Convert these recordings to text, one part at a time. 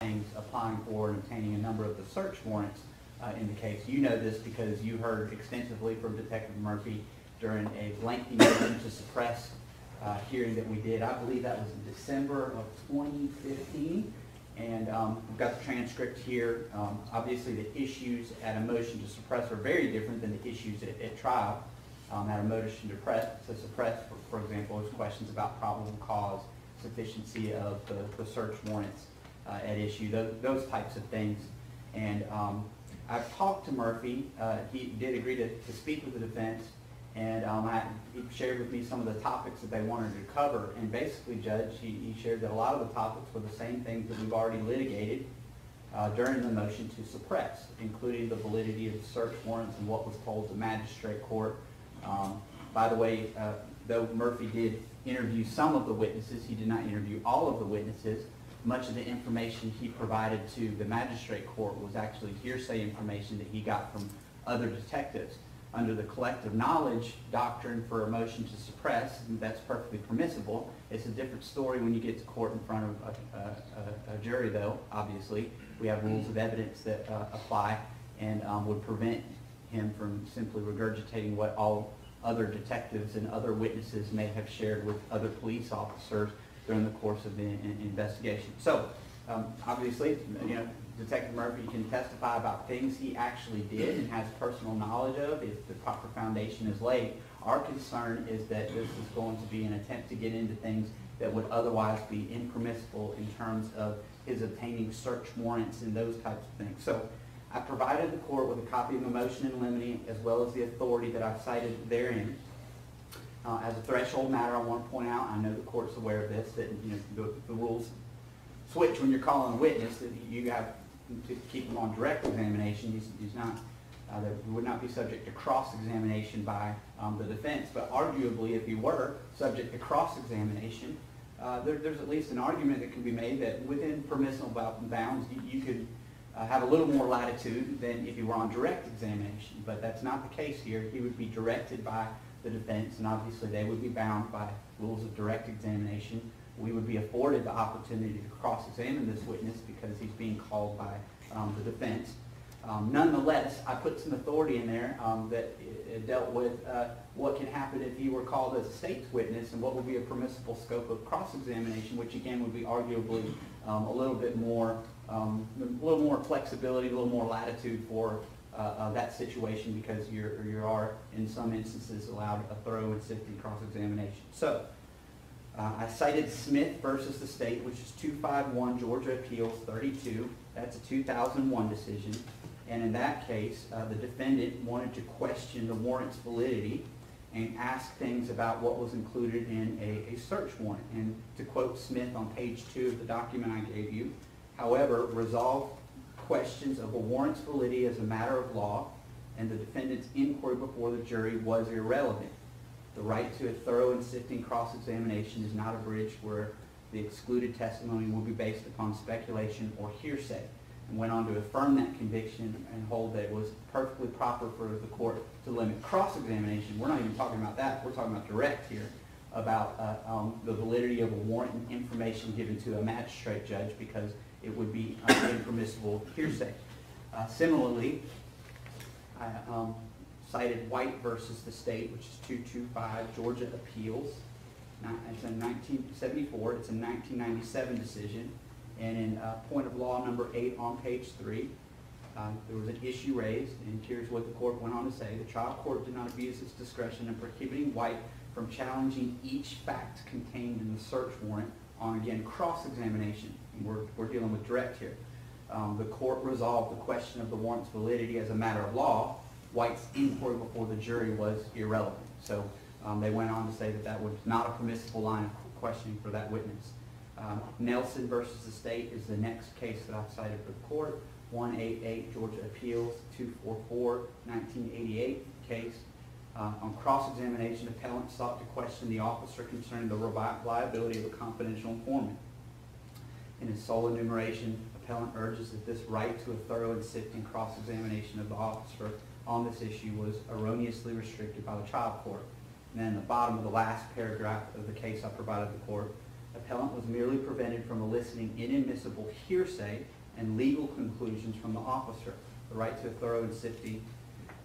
things applying for and obtaining a number of the search warrants in the case. You know this because you heard extensively from Detective Murphy during a lengthy motion to suppress hearing that we did. I believe that was in December of 2015. And we've got the transcript here. Obviously, the issues at a motion to suppress are very different than the issues at trial. At a motion to suppress, for example, there's questions about probable cause, sufficiency of the search warrants at issue, those types of things. And I've talked to Murphy. He did agree to speak with the defense, and he shared with me some of the topics that they wanted to cover. And basically, Judge, he shared that a lot of the topics were the same things that we've already litigated during the motion to suppress, including the validity of the search warrants and what was told the magistrate court. By the way, though Murphy did interview some of the witnesses, he did not interview all of the witnesses. Much of the information he provided to the magistrate court was actually hearsay information that he got from other detectives. Under the collective knowledge doctrine for a motion to suppress, that's perfectly permissible. It's a different story when you get to court in front of a jury, though, obviously. We have rules of evidence that apply and would prevent him from simply regurgitating what all other detectives and other witnesses may have shared with other police officers during the course of the investigation. So, obviously, you know, Detective Murphy can testify about things he actually did and has personal knowledge of if the proper foundation is laid. Our concern is that this is going to be an attempt to get into things that would otherwise be impermissible in terms of his obtaining search warrants and those types of things. So I provided the court with a copy of the motion in limine as well as the authority that I've cited therein. As a threshold matter, I want to point out, I know the court's aware of this, that the rules switch when you're calling a witness, that you have to keep him on direct examination. He's not, that would not be subject to cross-examination by the defense, but arguably if he were subject to cross-examination, there's at least an argument that can be made that within permissible bounds you could have a little more latitude than if you were on direct examination, but that's not the case here. He would be directed by the defense, and obviously they would be bound by rules of direct examination. We would be afforded the opportunity to cross-examine this witness because he's being called by the defense. Nonetheless, I put some authority in there that dealt with what can happen if he were called as a state's witness and what would be a permissible scope of cross-examination, which again would be arguably a little more flexibility, a little more latitude for that situation because you are in some instances allowed a thorough and sifting cross-examination. So I cited Smith versus the state, which is 251 Georgia Appeals 32. That's a 2001 decision. And in that case, the defendant wanted to question the warrant's validity and ask things about what was included in a search warrant. And to quote Smith on page 2 of the document I gave you, however, resolve questions of a warrant's validity as a matter of law, and the defendant's inquiry before the jury was irrelevant. The right to a thorough and sifting cross-examination is not a bridge where the excluded testimony will be based upon speculation or hearsay, and went on to affirm that conviction and hold that it was perfectly proper for the court to limit cross-examination. We're not even talking about that. We're talking about direct here, about the validity of a warrant and information given to a magistrate judge because it would be impermissible hearsay. Similarly, I cited White versus the state, which is 225 Georgia Appeals. It's in 1974. It's a 1997 decision. And in point of law number 8 on page 3, there was an issue raised, and here's what the court went on to say. The trial court did not abuse its discretion in prohibiting White from challenging each fact contained in the search warrant on, again, cross-examination. We're dealing with direct here. The court resolved the question of the warrant's validity as a matter of law. White's inquiry before the jury was irrelevant. So they went on to say that that was not a permissible line of questioning for that witness. Nelson versus the state is the next case that I've cited for the court. 188 Georgia Appeals, 244, 1988 case. On cross-examination, appellant sought to question the officer concerning the reliability of a confidential informant. In his sole enumeration, appellant urges that this right to a thorough and sifting cross-examination of the officer on this issue was erroneously restricted by the trial court. And then in the bottom of the last paragraph of the case I provided the court, Appellant was merely prevented from eliciting inadmissible hearsay and legal conclusions from the officer. The right to a thorough and sifting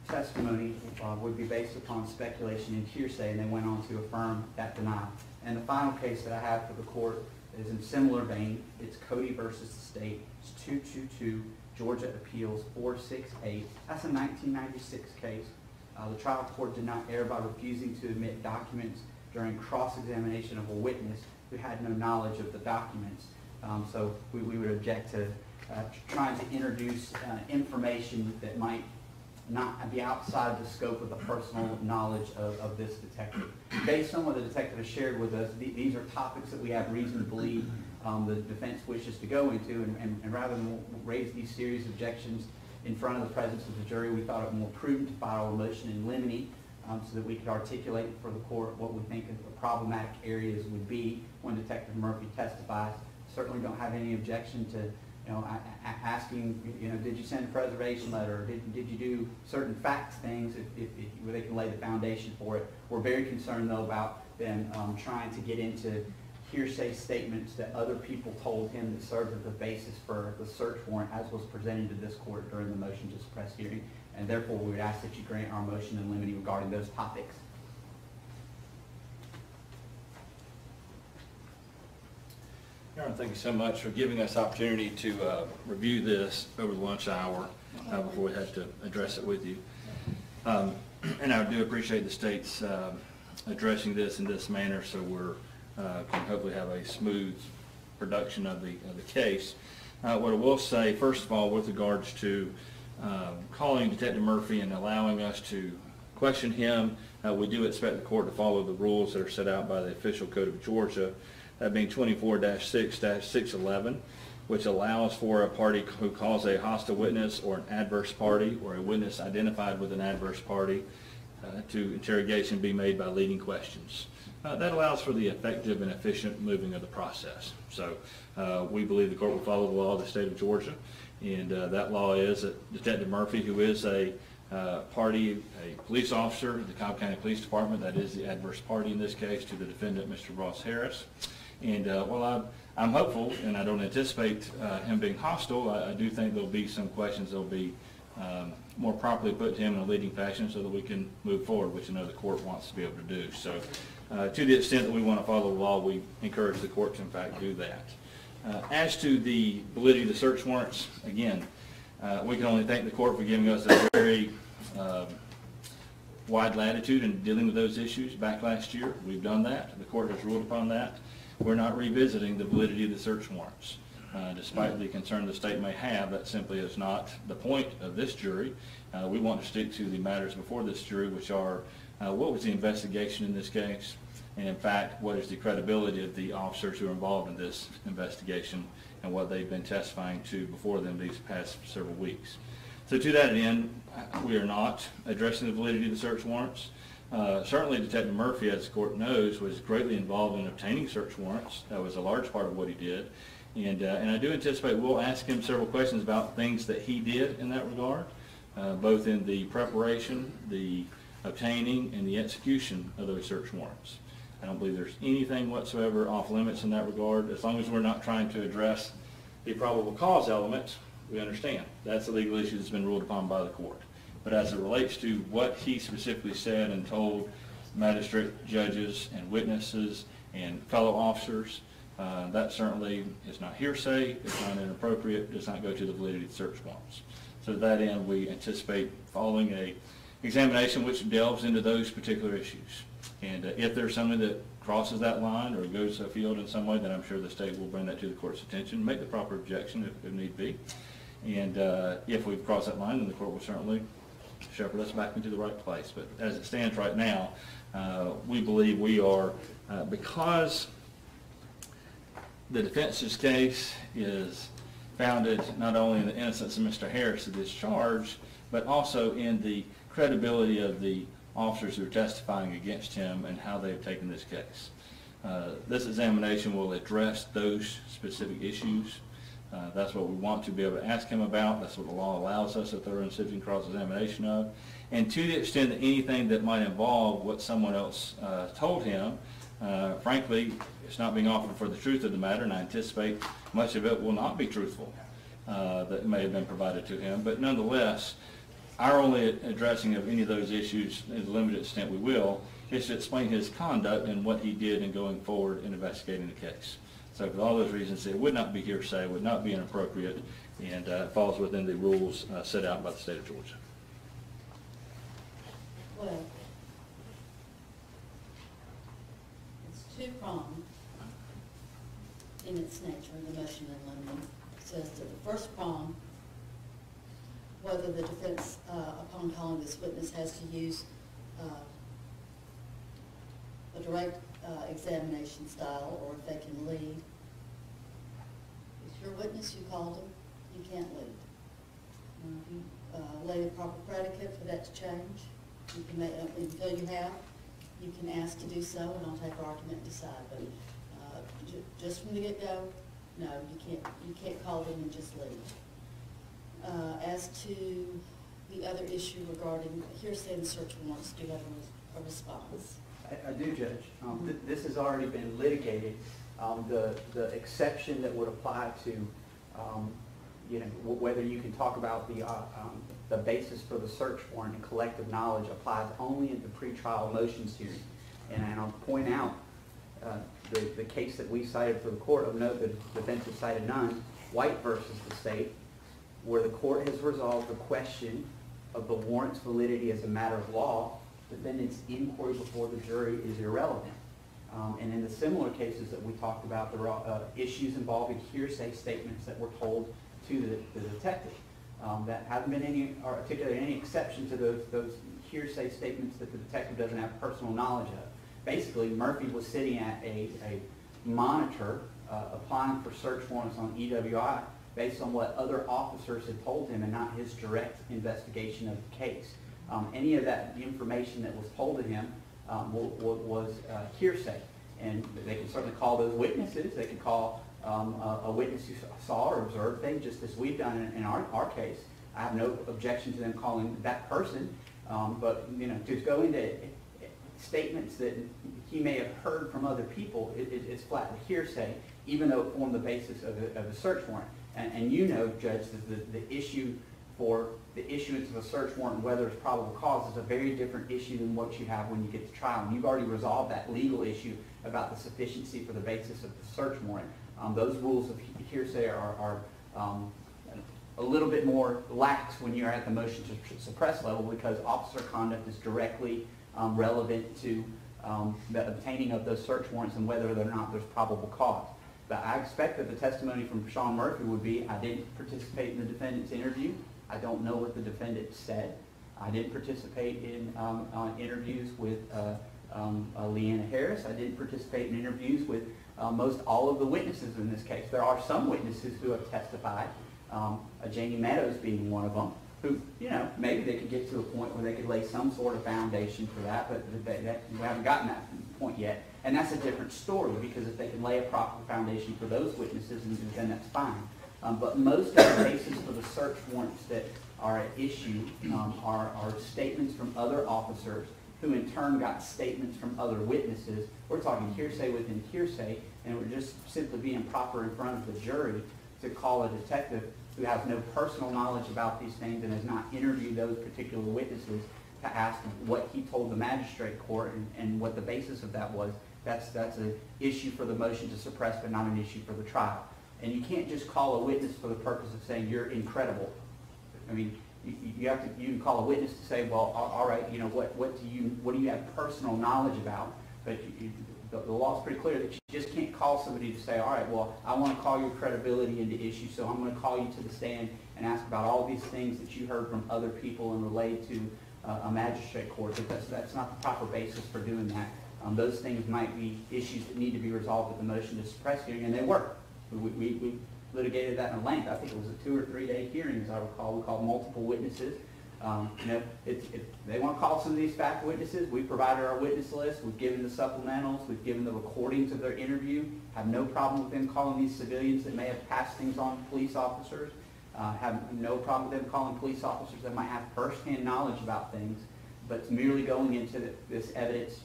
testimony would be based upon speculation and hearsay, and they went on to affirm that denial. And the final case that I have for the court is in similar vein. It's Cody versus the state. It's 222 Georgia Appeals 468. That's a 1996 case. The trial court did not err by refusing to admit documents during cross-examination of a witness who had no knowledge of the documents. So we would object to trying to introduce information that might not be outside the scope of the personal knowledge of this detective. Based on what the detective has shared with us, these are topics that we have reason to believe the defense wishes to go into, and rather than raise these serious objections in front of the presence of the jury, we thought it more prudent to file a motion in limine so that we could articulate for the court what we think the problematic areas would be when Detective Murphy testifies. Certainly don't have any objection to asking, did you send a preservation letter? Or did you do certain fact things where they can lay the foundation for it? We're very concerned, though, about them trying to get into hearsay statements that other people told him that served as the basis for the search warrant as was presented to this court during the motion to suppress hearing. And therefore, we would ask that you grant our motion in limine regarding those topics. Aaron, thank you so much for giving us the opportunity to review this over the lunch hour before we had to address it with you. And I do appreciate the state's addressing this in this manner, so we're can hopefully have a smooth production of the case. What I will say, first of all, with regards to calling Detective Murphy and allowing us to question him, we do expect the court to follow the rules that are set out by the official code of Georgia, that being 24-6-611, which allows for a party who calls a hostile witness or an adverse party or a witness identified with an adverse party to interrogation be made by leading questions. That allows for the effective and efficient moving of the process. So we believe the court will follow the law of the state of Georgia, and that law is that Detective Murphy, who is a party, a police officer, the Cobb County Police Department, that is the adverse party in this case to the defendant, Mr. Ross Harris. And while I'm hopeful, and I don't anticipate him being hostile, I do think there'll be some questions that will be more properly put to him in a leading fashion so that we can move forward, which I know the court wants to be able to do. So to the extent that we want to follow the law, we encourage the court to in fact do that. As to the validity of the search warrants, again, we can only thank the court for giving us a very wide latitude in dealing with those issues back last year. We've done that. The court has ruled upon that. We're not revisiting the validity of the search warrants. Despite the concern the state may have, that simply is not the point of this jury. We want to stick to the matters before this jury, which are what was the investigation in this case, and in fact, what is the credibility of the officers who are involved in this investigation and what they've been testifying to before them these past several weeks. So to that end, we are not addressing the validity of the search warrants. Certainly Detective Murphy, as the court knows, was greatly involved in obtaining search warrants. That was a large part of what he did. And I do anticipate we'll ask him several questions about things that he did in that regard, both in the preparation, the obtaining, and the execution of those search warrants. I don't believe there's anything whatsoever off limits in that regard. As long as we're not trying to address the probable cause element, we understand. That's a legal issue that's been ruled upon by the court. But as it relates to what he specifically said and told magistrate judges and witnesses and fellow officers, that certainly is not hearsay, it's not inappropriate, does not go to the validity of the search warrants. So to that end, we anticipate following a examination which delves into those particular issues. And if there's something that crosses that line or goes afield in some way, then I'm sure the state will bring that to the court's attention, make the proper objection if need be. And if we've crossed that line, then the court will certainly shepherd us back into the right place. But as it stands right now, we believe we are, because the defense's case is founded not only in the innocence of Mr. Harris of this charge, but also in the credibility of the officers who are testifying against him and how they've taken this case. This examination will address those specific issues. That's what we want to be able to ask him about. That's what the law allows us a thorough and sifting cross-examination of. And to the extent that anything that might involve what someone else told him, Frankly, it's not being offered for the truth of the matter, and I anticipate much of it will not be truthful that may have been provided to him. But nonetheless, our only addressing of any of those issues, in the limited extent we will, is to explain his conduct and what he did in going forward in investigating the case. So for all those reasons, it would not be hearsay, would not be inappropriate, and falls within the rules set out by the state of Georgia. Well, it's two-pronged in its nature, the motion in limine. It says that the first prong, whether the defense, upon calling this witness, has to use a direct examination style, or if they can lead. If you're a witness, you called them, you can't lead. If you lay a proper predicate for that to change, you can make, until you have, you can ask to do so, and I'll take argument and decide. But just from the get-go, no, you can't call them and just leave. As to the other issue regarding hearsay and search warrants, do you have a response? I do, Judge. This has already been litigated. The exception that would apply to, whether you can talk about the basis for the search warrant and collective knowledge applies only in the pretrial motions hearing. And I'll point out the case that we cited for the court of note that the defense has cited none, White versus the state, where the court has resolved the question of the warrant's validity as a matter of law. Defendant's inquiry before the jury is irrelevant. And in the similar cases that we talked about, there are issues involving hearsay statements that were told to the detective. That haven't been articulated any exception to those hearsay statements that the detective doesn't have personal knowledge of. Basically, Murphy was sitting at a monitor applying for search warrants on EWI based on what other officers had told him and not his direct investigation of the case. Any of that information that was told to him was hearsay. And they can certainly call those witnesses. They can call a witness who saw or observed things, just as we've done in our case. I have no objection to them calling that person. But to go into statements that he may have heard from other people, it's flatly hearsay, even though it formed the basis of a search warrant. And Judge, the issue for the issuance of a search warrant, whether it's probable cause, is a very different issue than what you have when you get to trial. And you've already resolved that legal issue about the sufficiency for the basis of the search warrant. Those rules of hearsay are a little bit more lax when you're at the motion to suppress level, because officer conduct is directly relevant to the obtaining of those search warrants and whether or not there's probable cause. But I expect that the testimony from Sean Murphy would be, I didn't participate in the defendant's interview. I don't know what the defendant said. I didn't participate in interviews with Leanna Harris. I didn't participate in interviews with most all of the witnesses in this case. There are some witnesses who have testified, Janie Meadows being one of them, who, maybe they could get to a point where they could lay some sort of foundation for that, but we haven't gotten that point yet. And that's a different story, because if they can lay a proper foundation for those witnesses, then that's fine. But most of the cases for the search warrants that are at issue are statements from other officers who in turn got statements from other witnesses. We're talking hearsay within hearsay, and it would just simply be improper in front of the jury to call a detective who has no personal knowledge about these things and has not interviewed those particular witnesses to ask what he told the magistrate court and what the basis of that was. That's an issue for the motion to suppress, but not an issue for the trial. And you can't just call a witness for the purpose of saying you're incredible. I mean, you can call a witness to say, well, all right, what do you have personal knowledge about? But the law is pretty clear that you just can't call somebody to say, all right, well, I want to call your credibility into issue, so I'm going to call you to the stand and ask about all these things that you heard from other people and relate to a magistrate court. But that's not the proper basis for doing that. Those things might be issues that need to be resolved at the motion to suppress hearing, and they were. We litigated that in length. I think it was a 2 or 3 day hearing, as I recall. We called multiple witnesses. If they want to call some of these fact witnesses, we provided our witness list. We've given the supplementals. We've given the recordings of their interview. Have no problem with them calling these civilians that may have passed things on to police officers. Have no problem with them calling police officers that might have firsthand knowledge about things. But it's merely going into this evidence.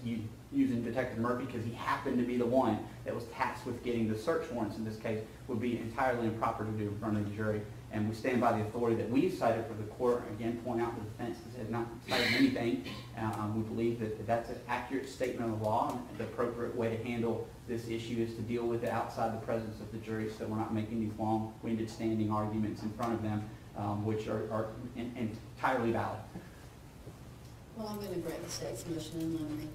using Detective Murphy because he happened to be the one that was tasked with getting the search warrants in this case would be entirely improper to do in front of the jury. And we stand by the authority that we cited for the court. Again, point out the defense has not cited anything. We believe that that's an accurate statement of the law, and the appropriate way to handle this issue is to deal with it outside the presence of the jury, so we're not making these long-winded standing arguments in front of them, which are entirely valid. Well, I'm going to grant the state's motion in limine.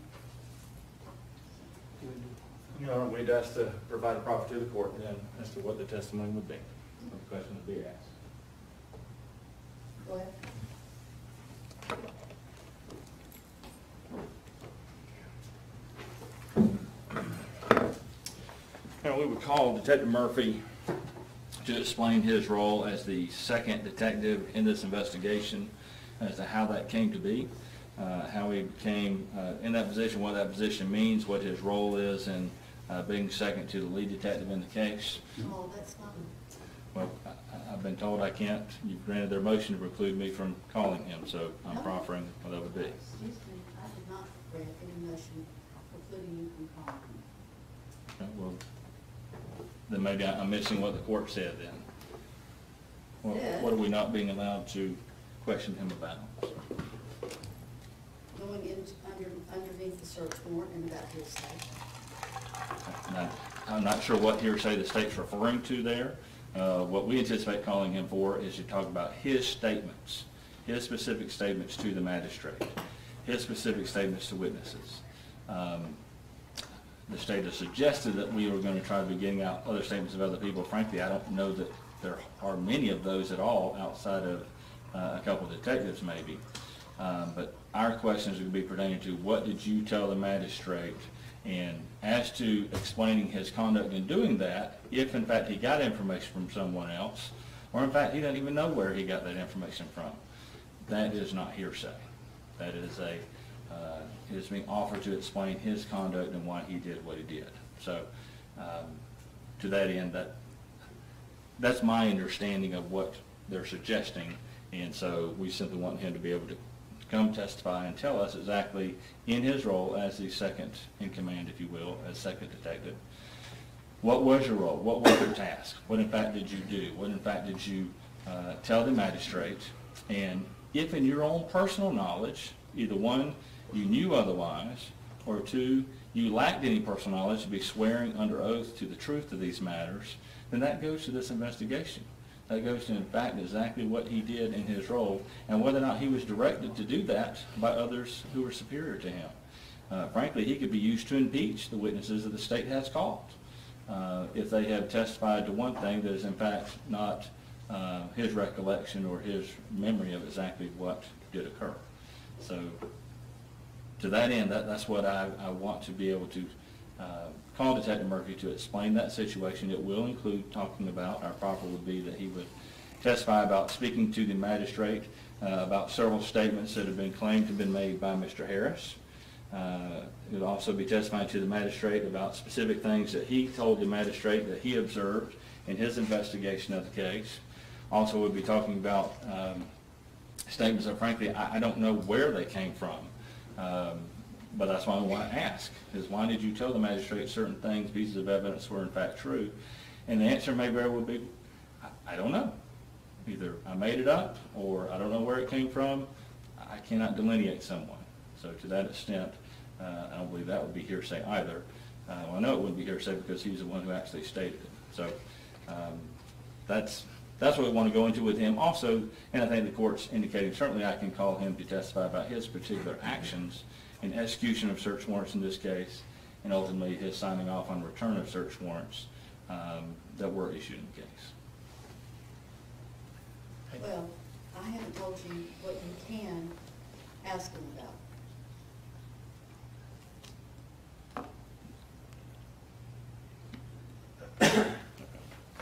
Your Honor, we'd ask to provide a proffer to the court then as to what the testimony would be, what the question would be asked. Go ahead. Now, we would call Detective Murphy to explain his role as the second detective in this investigation as to how that came to be, how he became in that position, what that position means, what his role is in being second to the lead detective in the case. Oh, that's fine. Well, I've been told I can't. You've granted their motion to preclude me from calling him, so I'm proffering what that would be. Excuse me, I did not grant any motion precluding you from calling him. Okay, well, then maybe I'm missing what the court said then. What are we not being allowed to question him about? Going in underneath the search warrant and about hearsay. Now, I'm not sure what hearsay the state's referring to there. What we anticipate calling him for is to talk about his statements, his specific statements to the magistrate, his specific statements to witnesses. The state has suggested that we were going to try to be getting out other statements of other people. Frankly, I don't know that there are many of those at all outside of a couple of detectives maybe. But our questions would be pertaining to what did you tell the magistrate, and as to explaining his conduct in doing that, if in fact he got information from someone else, or in fact he doesn't even know where he got that information from, that is not hearsay. That is it is being offered to explain his conduct and why he did what he did. So to that end, that's my understanding of what they're suggesting, and so we simply want him to be able to come testify and tell us exactly in his role as the second in command, if you will, as second detective. What was your role? What was your task? What in fact did you do? What in fact did you tell the magistrate? And if in your own personal knowledge, either one, you knew otherwise, or two, you lacked any personal knowledge to be swearing under oath to the truth of these matters, then that goes to this investigation. That goes to, in fact, exactly what he did in his role and whether or not he was directed to do that by others who were superior to him. Frankly, he could be used to impeach the witnesses that the state has called if they have testified to one thing that is, in fact, not his recollection or his memory of exactly what did occur. So to that end, that's what I want to be able to call Detective Murphy to explain that situation. It will include talking about, our proffer would be that he would testify about speaking to the magistrate about several statements that have been claimed to have been made by Mr. Harris. He would also be testifying to the magistrate about specific things that he told the magistrate that he observed in his investigation of the case. Also would be talking about statements that frankly I don't know where they came from. But that's why I want to ask, is why did you tell the magistrate certain things, pieces of evidence were in fact true? And the answer may very well be, I don't know. Either I made it up or I don't know where it came from. I cannot delineate someone. So to that extent, I don't believe that would be hearsay either. Well, I know it wouldn't be hearsay because he's the one who actually stated it. So that's what we want to go into with him also, and I think the court's indicating certainly I can call him to testify about his particular actions in execution of search warrants in this case, and ultimately his signing off on return of search warrants that were issued in the case. Well, I haven't told you what you can ask him about.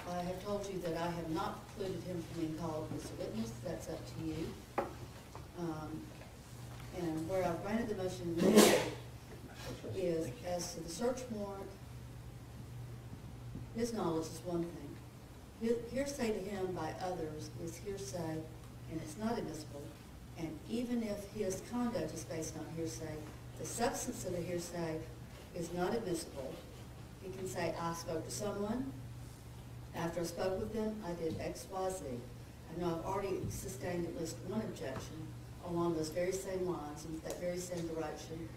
I have told you that I have not precluded him from being called as a witness. That's up to you. And where I've granted the motion is as to the search warrant, his knowledge is one thing. Hearsay to him by others is hearsay, and it's not admissible. And even if his conduct is based on hearsay, The substance of the hearsay is not admissible. He can say, I spoke to someone. After I spoke with them, I did X, Y, Z. I know I've already sustained at least one objection along those very same lines and that very same direction.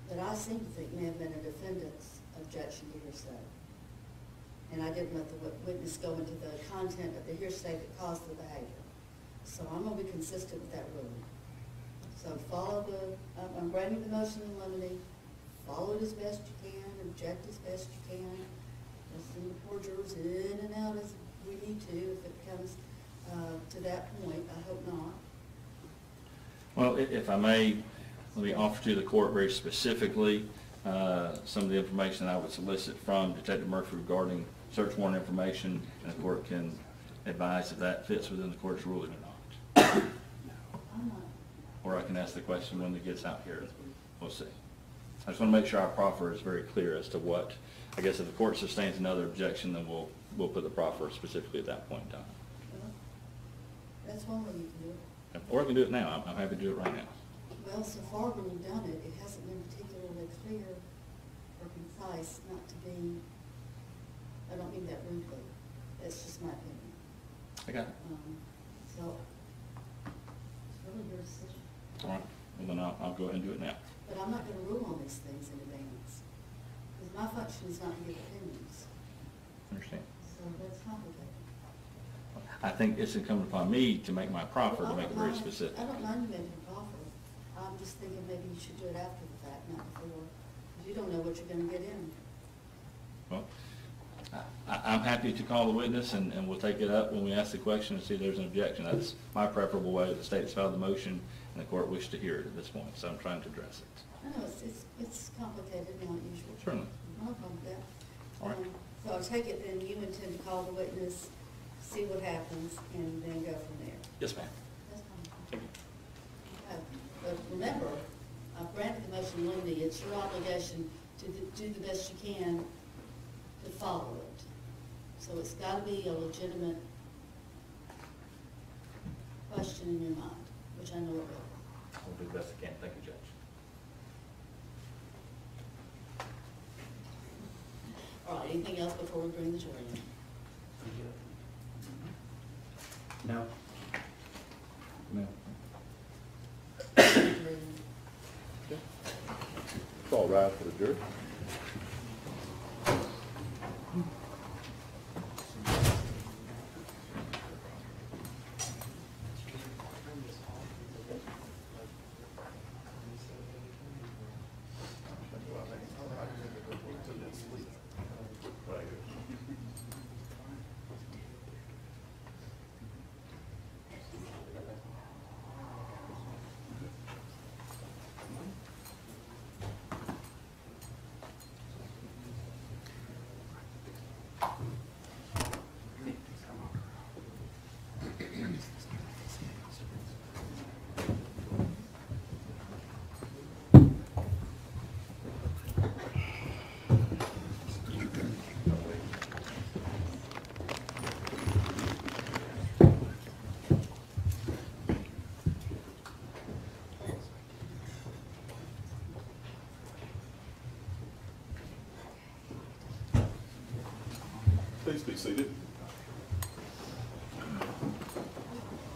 But I seem to think may have been a defendant's objection to hearsay. And I didn't let the witness go into the content of the hearsay that caused the behavior. So I'm going to be consistent with that ruling. So follow I'm granting the motion in limine, follow it as best you can, object as best you can. Send the poor jurors in and out as we need to if it comes to that point. I hope not. Well, if I may, let me offer to the court very specifically some of the information that I would solicit from Detective Murphy regarding search warrant information, and the court can advise if that fits within the court's ruling or not. I'm not. Or I can ask the question when it gets out here. We'll see. I just want to make sure our proffer is very clear as to what, I guess if the court sustains another objection, then we'll put the proffer specifically at that point in time. Well, that's one way you can do it. Or I can do it now. I'm happy to do it right now. Well, so far when you've done it, it hasn't been particularly clear or concise not to be, I don't mean that rudely. That's just my opinion. I got it. So, it's really your decision. All right. Well, then I'll go ahead and do it now. But I'm not going to rule on these things in advance. Because my function is not to give opinions. Understand? So that's complicated. I think it's incumbent upon me to make my proffer, to Well, make it very specific. I don't mind you making a proffer. I'm just thinking maybe you should do it after the fact, not before. Because you don't know what you're going to get in. Well, I'm happy to call the witness, and we'll take it up when we ask the question and see if there's an objection. That's my preferable way. The state's filed the motion, and the court wished to hear it at this point, so I'm trying to address it. I know it's complicated and unusual. Certainly. No problem with that. All right. So I'll take it then you intend to call the witness, see what happens, and then go from there. Yes, ma'am. That's fine. Thank you. But remember, I've granted the motion in limine. It's your obligation to do the best you can to follow it. So it's got to be a legitimate question in your mind, which I know it will. I'll do the best I can. Thank you, Judge. All right, anything else before we bring the jury in? No? No. It's all right for the jury. Please be seated.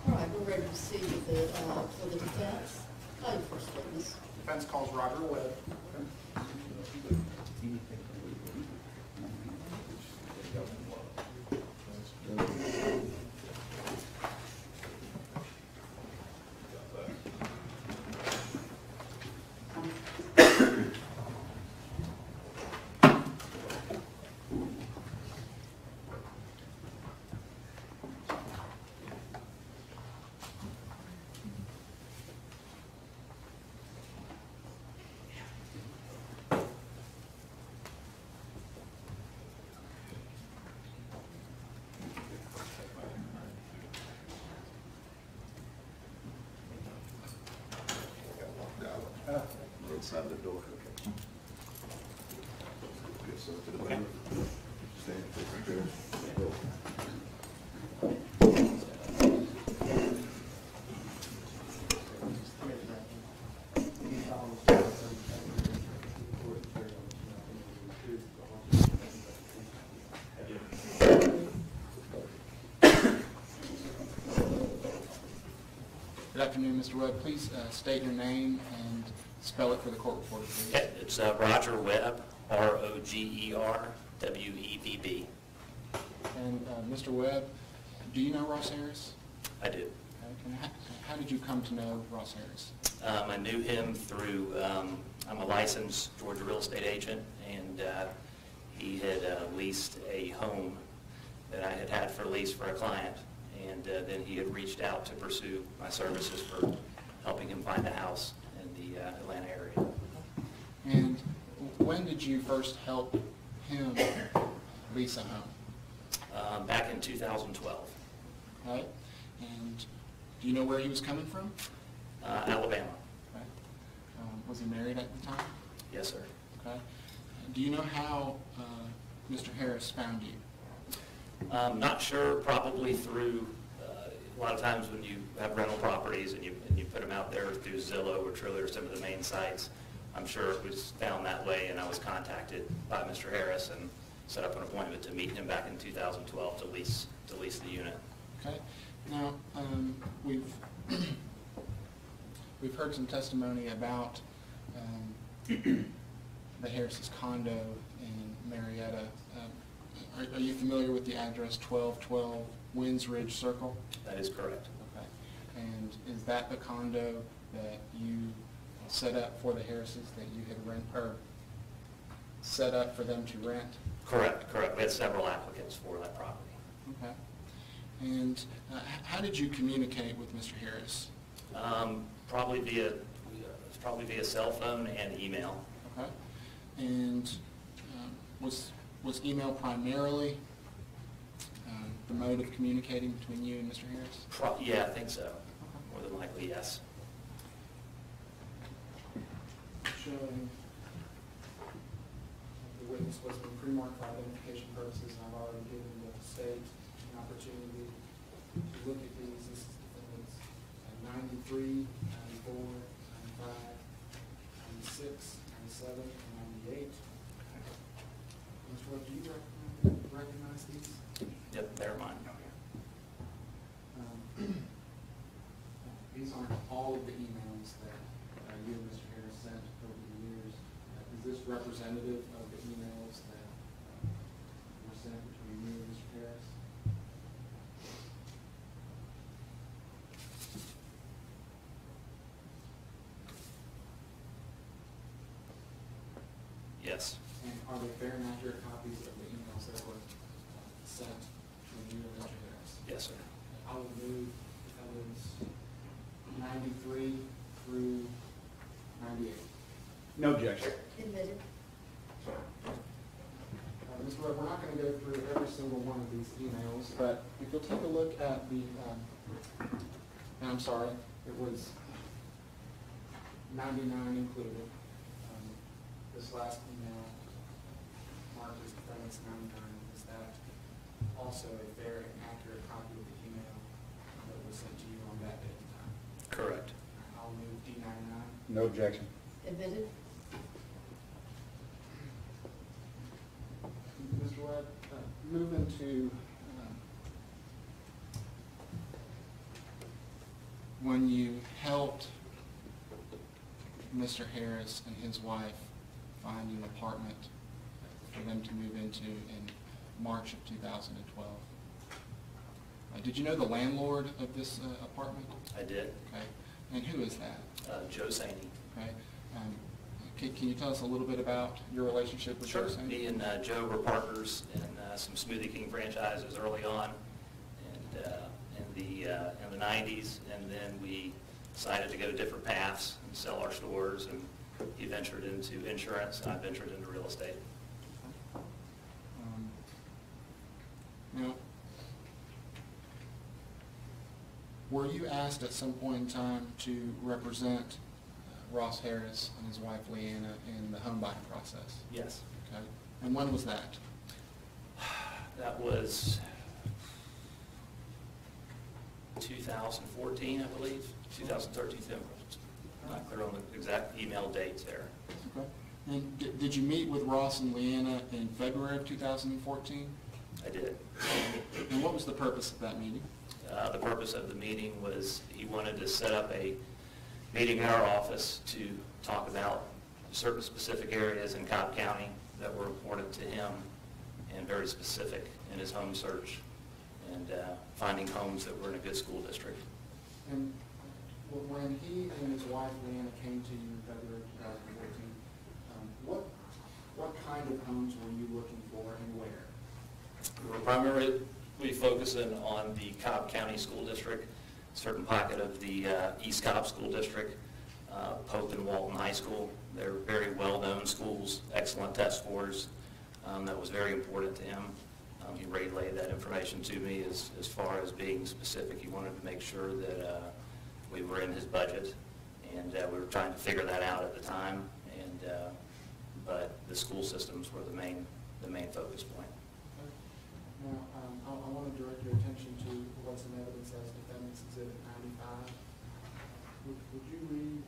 All right, we're ready to proceed with for the defense. Call your first witness. Defense calls Roger Webb. Inside the door. Get some to the back. Stand, take your chair. Go. Good afternoon, Mr. Webb. Please state your name and spell it for the court reporter, please. Okay, it's Roger Webb, R-O-G-E-R-W-E-B-B. And Mr. Webb, do you know Ross Harris? I do. Okay. And how did you come to know Ross Harris? I knew him through, I'm a licensed Georgia real estate agent, and he had leased a home that I had had for lease for a client, and then he had reached out to pursue my services for helping him find a house in the Atlanta area. And when did you first help him lease a home? Back in 2012, Okay. And do you know where he was coming from? Alabama. Okay. Was he married at the time? Yes, sir. Okay. Do you know how Mr. Harris found you? Not sure, probably through, a lot of times when you have rental properties and you put them out there through Zillow or Trulia or some of the main sites, I'm sure it was found that way, and I was contacted by Mr. Harris and set up an appointment to meet him back in 2012 to lease the unit. Okay. Now, we've heard some testimony about the Harris's condo in Marietta. Are you familiar with the address 1212 Winds Ridge Circle? That is correct. Okay. And is that the condo that you set up for the Harrises that you had set up for them to rent? Correct. We had several applicants for that property. Okay. And how did you communicate with Mr. Harris? Probably via cell phone and email. Okay. And was email primarily the mode of communicating between you and Mr. Harris? Yeah, I think so. More than likely, yes. Showing the witness was in pre-marked for identification purposes, and I've already given the state an opportunity to look at these. This is defendants 93, 94, 95, 96, 97, and 98. Mr. Webb, do you recognize these? Yep, they're mine. These aren't all of the emails that you and Mr. Harris sent over the years. Is this representative of the emails that were sent between you and Mr. Harris? Yes. And are they fair and accurate copies of the emails that were sent between you and Mr. Harris? Yes, sir. I will move defendants 93 through 98. No objection. Admitted. Mr. Webb, we're not going to go through every single one of these emails, but if you'll take a look at the, and I'm sorry, it was 99 included. This last email marked as defendants 99. Is that also a fair and accurate copy of the email that was sent to you on that date and time? Correct. I'll move D99. No objection. Admitted. Mr. Webb, moving to when you helped Mr. Harris and his wife find an apartment for them to move into in March of 2012. Did you know the landlord of this apartment? I did. Okay. And who is that? Joe Saney. Okay. Can you tell us a little bit about your relationship with Joe Saney? Me and Joe were partners in some Smoothie King franchises early on, and in the 90s, and then we decided to go different paths and sell our stores, and he ventured into insurance, and I ventured into real estate. Now, were you asked at some point in time to represent Ross Harris and his wife Leanna in the home buying process? Yes. Okay. And when was that? That was 2014, I believe, 2013. I'm not clear on the exact email dates there. Okay. And did you meet with Ross and Leanna in February of 2014? I did. And what was the purpose of that meeting? The purpose of the meeting was he wanted to set up a meeting in our office to talk about certain specific areas in Cobb County that were important to him and very specific in his home search and finding homes that were in a good school district. And when he and his wife Leanna came to you in February 2014, what kind of homes were you looking for and where? We were primarily focusing on the Cobb County School District, certain pocket of the East Cobb School District, Pope and Walton High School. They're very well-known schools, excellent test scores. That was very important to him. He relayed that information to me as far as being specific. He wanted to make sure that we were in his budget, and we were trying to figure that out at the time. But the school systems were the main focus point. Now, I want to direct your attention to what's in evidence as Defendant's Exhibit 95. Would you read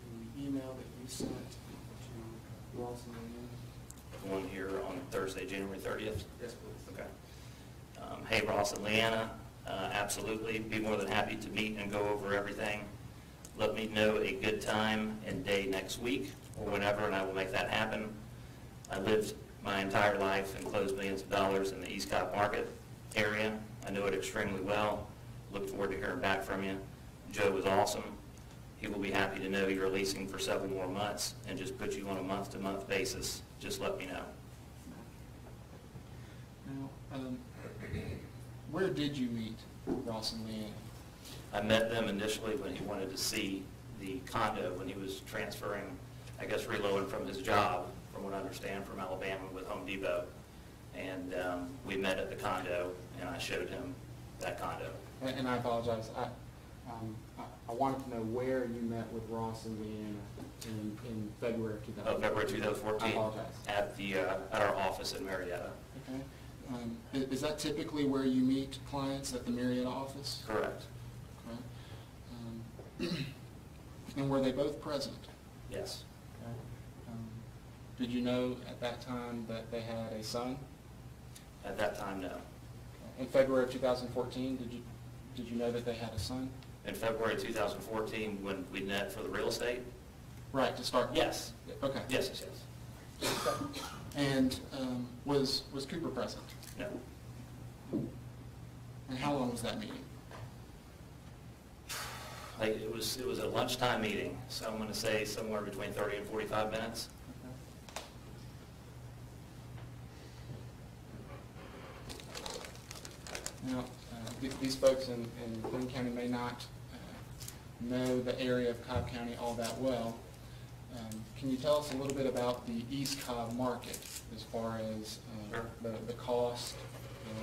the email that you sent to Ross and Leanna? One here on Thursday, January 30th. Yes, please. Okay. Hey, Ross and Leanna, absolutely, be more than happy to meet and go over everything. Let me know a good time and day next week or whenever, and I will make that happen. I lived my entire life and closed millions of dollars in the East Cobb market area. I know it extremely well. Look forward to hearing back from you. Joe was awesome. He will be happy to know you're leasing for several more months and just put you on a month-to-month basis. Just let me know. Now, where did you meet Ross and Leanna? I met them initially when he wanted to see the condo when he was transferring, I guess reloading from his job, from what I understand, from Alabama with Home Depot. And we met at the condo, and I showed him that condo. And I apologize. I wanted to know where you met with Ross and Leanna in February of 2014. February 2014. I apologize. At our office in Marietta. Okay. Is that typically where you meet clients, at the Marietta office? Correct. Okay. And were they both present? Yes. Okay. Did you know at that time that they had a son? At that time, no. In February of 2014, did you know that they had a son? In February 2014, when we met for the real estate? Right, to start with? Yes. Okay. Yes, yes, yes. And was Cooper present? No. And how long was that meeting? It was a lunchtime meeting, so I'm going to say somewhere between 30 and 45 minutes. Now, these folks in Boone County may not know the area of Cobb County all that well. Can you tell us a little bit about the East Cobb market as far as Sure. the cost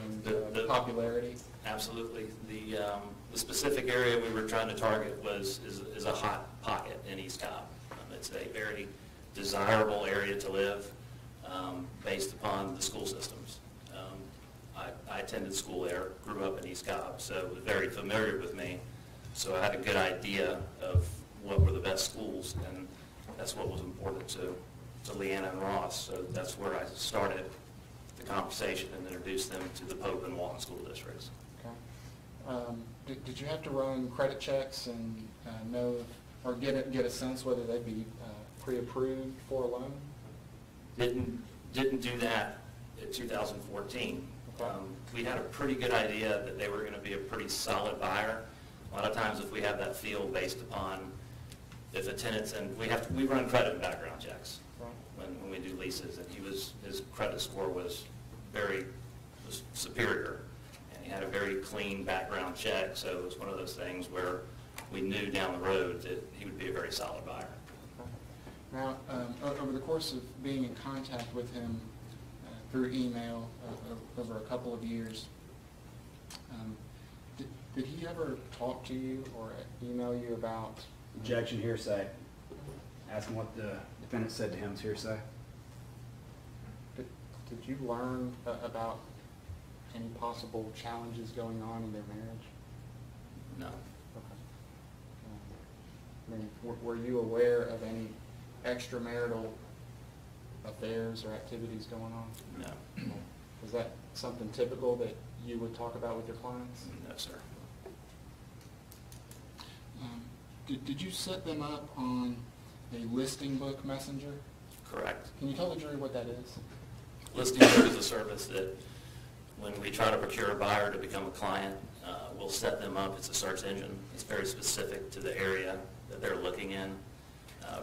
and The- popularity? Absolutely. The specific area we were trying to target is a hot pocket in East Cobb. It's a very desirable area to live based upon the school systems. I attended school there, grew up in East Cobb, so it was very familiar with me. So I had a good idea of what were the best schools, and that's what was important to Leanna and Ross. So that's where I started the conversation and introduced them to the Pope and Walton school districts. Okay. Did you have to run credit checks and know or get a sense whether they'd be pre-approved for a loan? Didn't do that in 2014. Okay. We had a pretty good idea that they were going to be a pretty solid buyer. A lot of times if we have that feel based upon if a tenant's, and we run credit and background checks when we do leases, and his credit score was superior, and he had a very clean background check, so it was one of those things where we knew down the road that he would be a very solid buyer. Now, over the course of being in contact with him through email over a couple of years, did he ever talk to you or email you about? Objection, hearsay. Ask him what the defendant said to him is hearsay. Did you learn about any possible challenges going on in their marriage? No. Okay. I mean, were you aware of any extramarital affairs or activities going on? No. Is that something typical that you would talk about with your clients? No, sir. Did you set them up on a listing book messenger? Correct. Can you tell the jury what that is? Listing Book is a service that when we try to procure a buyer to become a client, we'll set them up. It's a search engine. It's very specific to the area that they're looking in,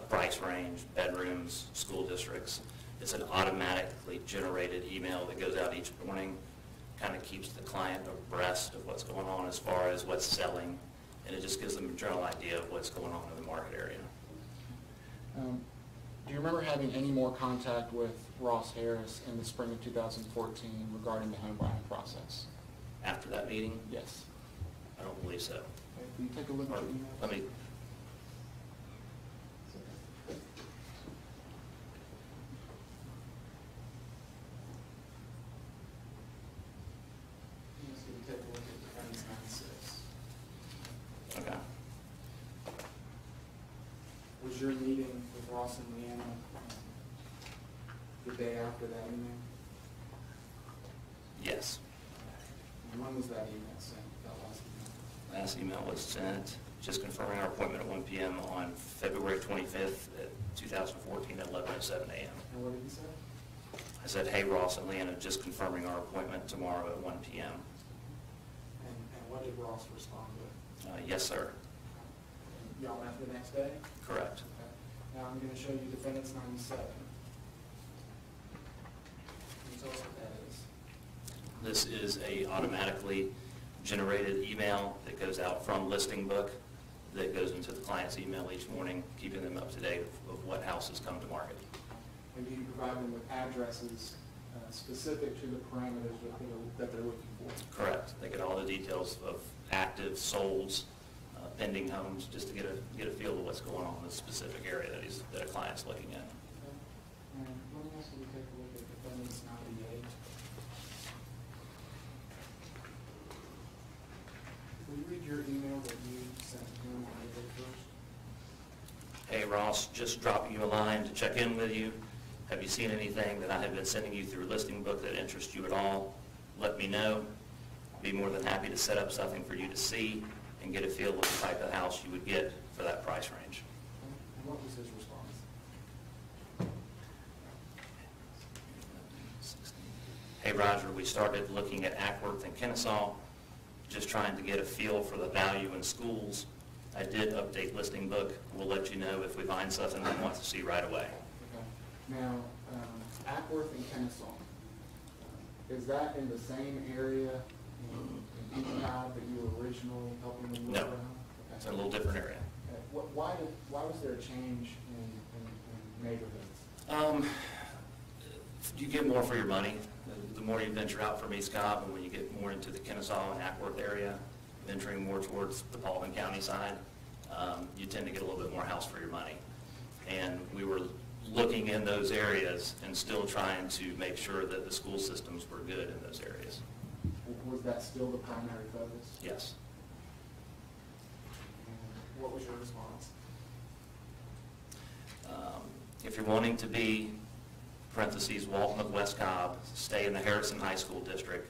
price range, bedrooms, school districts. It's an automatically generated email that goes out each morning, kind of keeps the client abreast of what's going on as far as what's selling, and it just gives them a general idea of what's going on in the market area. Do you remember having any more contact with Ross Harris in the spring of 2014 regarding the home buying process? After that meeting, Yes. I don't believe so. Okay, can you take a look at Or, your emails? let me, Let's see, take a look at defendant's 96. okay. Was your meeting with Ross and Leanna the day after that email? Yes. And when was that email sent, that last email? Last email was sent, just confirming our appointment at 1 p.m. on February 25th, 2014 at 11:07 a.m. And what did he say? I said, hey, Ross and Leanna, just confirming our appointment tomorrow at 1 p.m. And what did Ross respond with? Yes, sir. Y'all met the next day? Correct. Okay. Now I'm going to show you defendant's 97. Can you tell us what that is? This is a automatically generated email that goes out from Listing Book that goes into the client's email each morning, keeping them up to date of what houses come to market. And do you provide them with addresses specific to the parameters that they're looking for? Correct. They get all the details of active, solds, pending homes, just to get a feel of what's going on in the specific area that a client's looking at. Okay. And let me also take a look at defendant's 98. Will you read your email that you sent to him on April 1st? Hey, Ross, just dropping you a line to check in with you. Have you seen anything that I have been sending you through Listing Book that interests you at all? Let me know. Be more than happy to set up something for you to see and get a feel of the type of house you would get for that price range. Okay. And what was his response? Hey, Roger, we started looking at Ackworth and Kennesaw, just trying to get a feel for the value in schools. I did update Listing Book. We'll let you know if we find something we want to see right away. Okay. Now, Ackworth and Kennesaw, is that in the same area in East Cobb that you were originally helping them look No. around? It's Okay. a little different area. Why was there a change in neighborhoods? You get more for your money. The more you venture out from East Cobb, and when you get more into the Kennesaw and Ackworth area, venturing more towards the Paulding County side, you tend to get a little bit more house for your money. And we were looking in those areas and still trying to make sure that the school systems were good in those areas. Was that still the primary focus? Yes. And what was your response? If you're wanting to be, parentheses, Walton of West Cobb, stay in the Harrison High School District.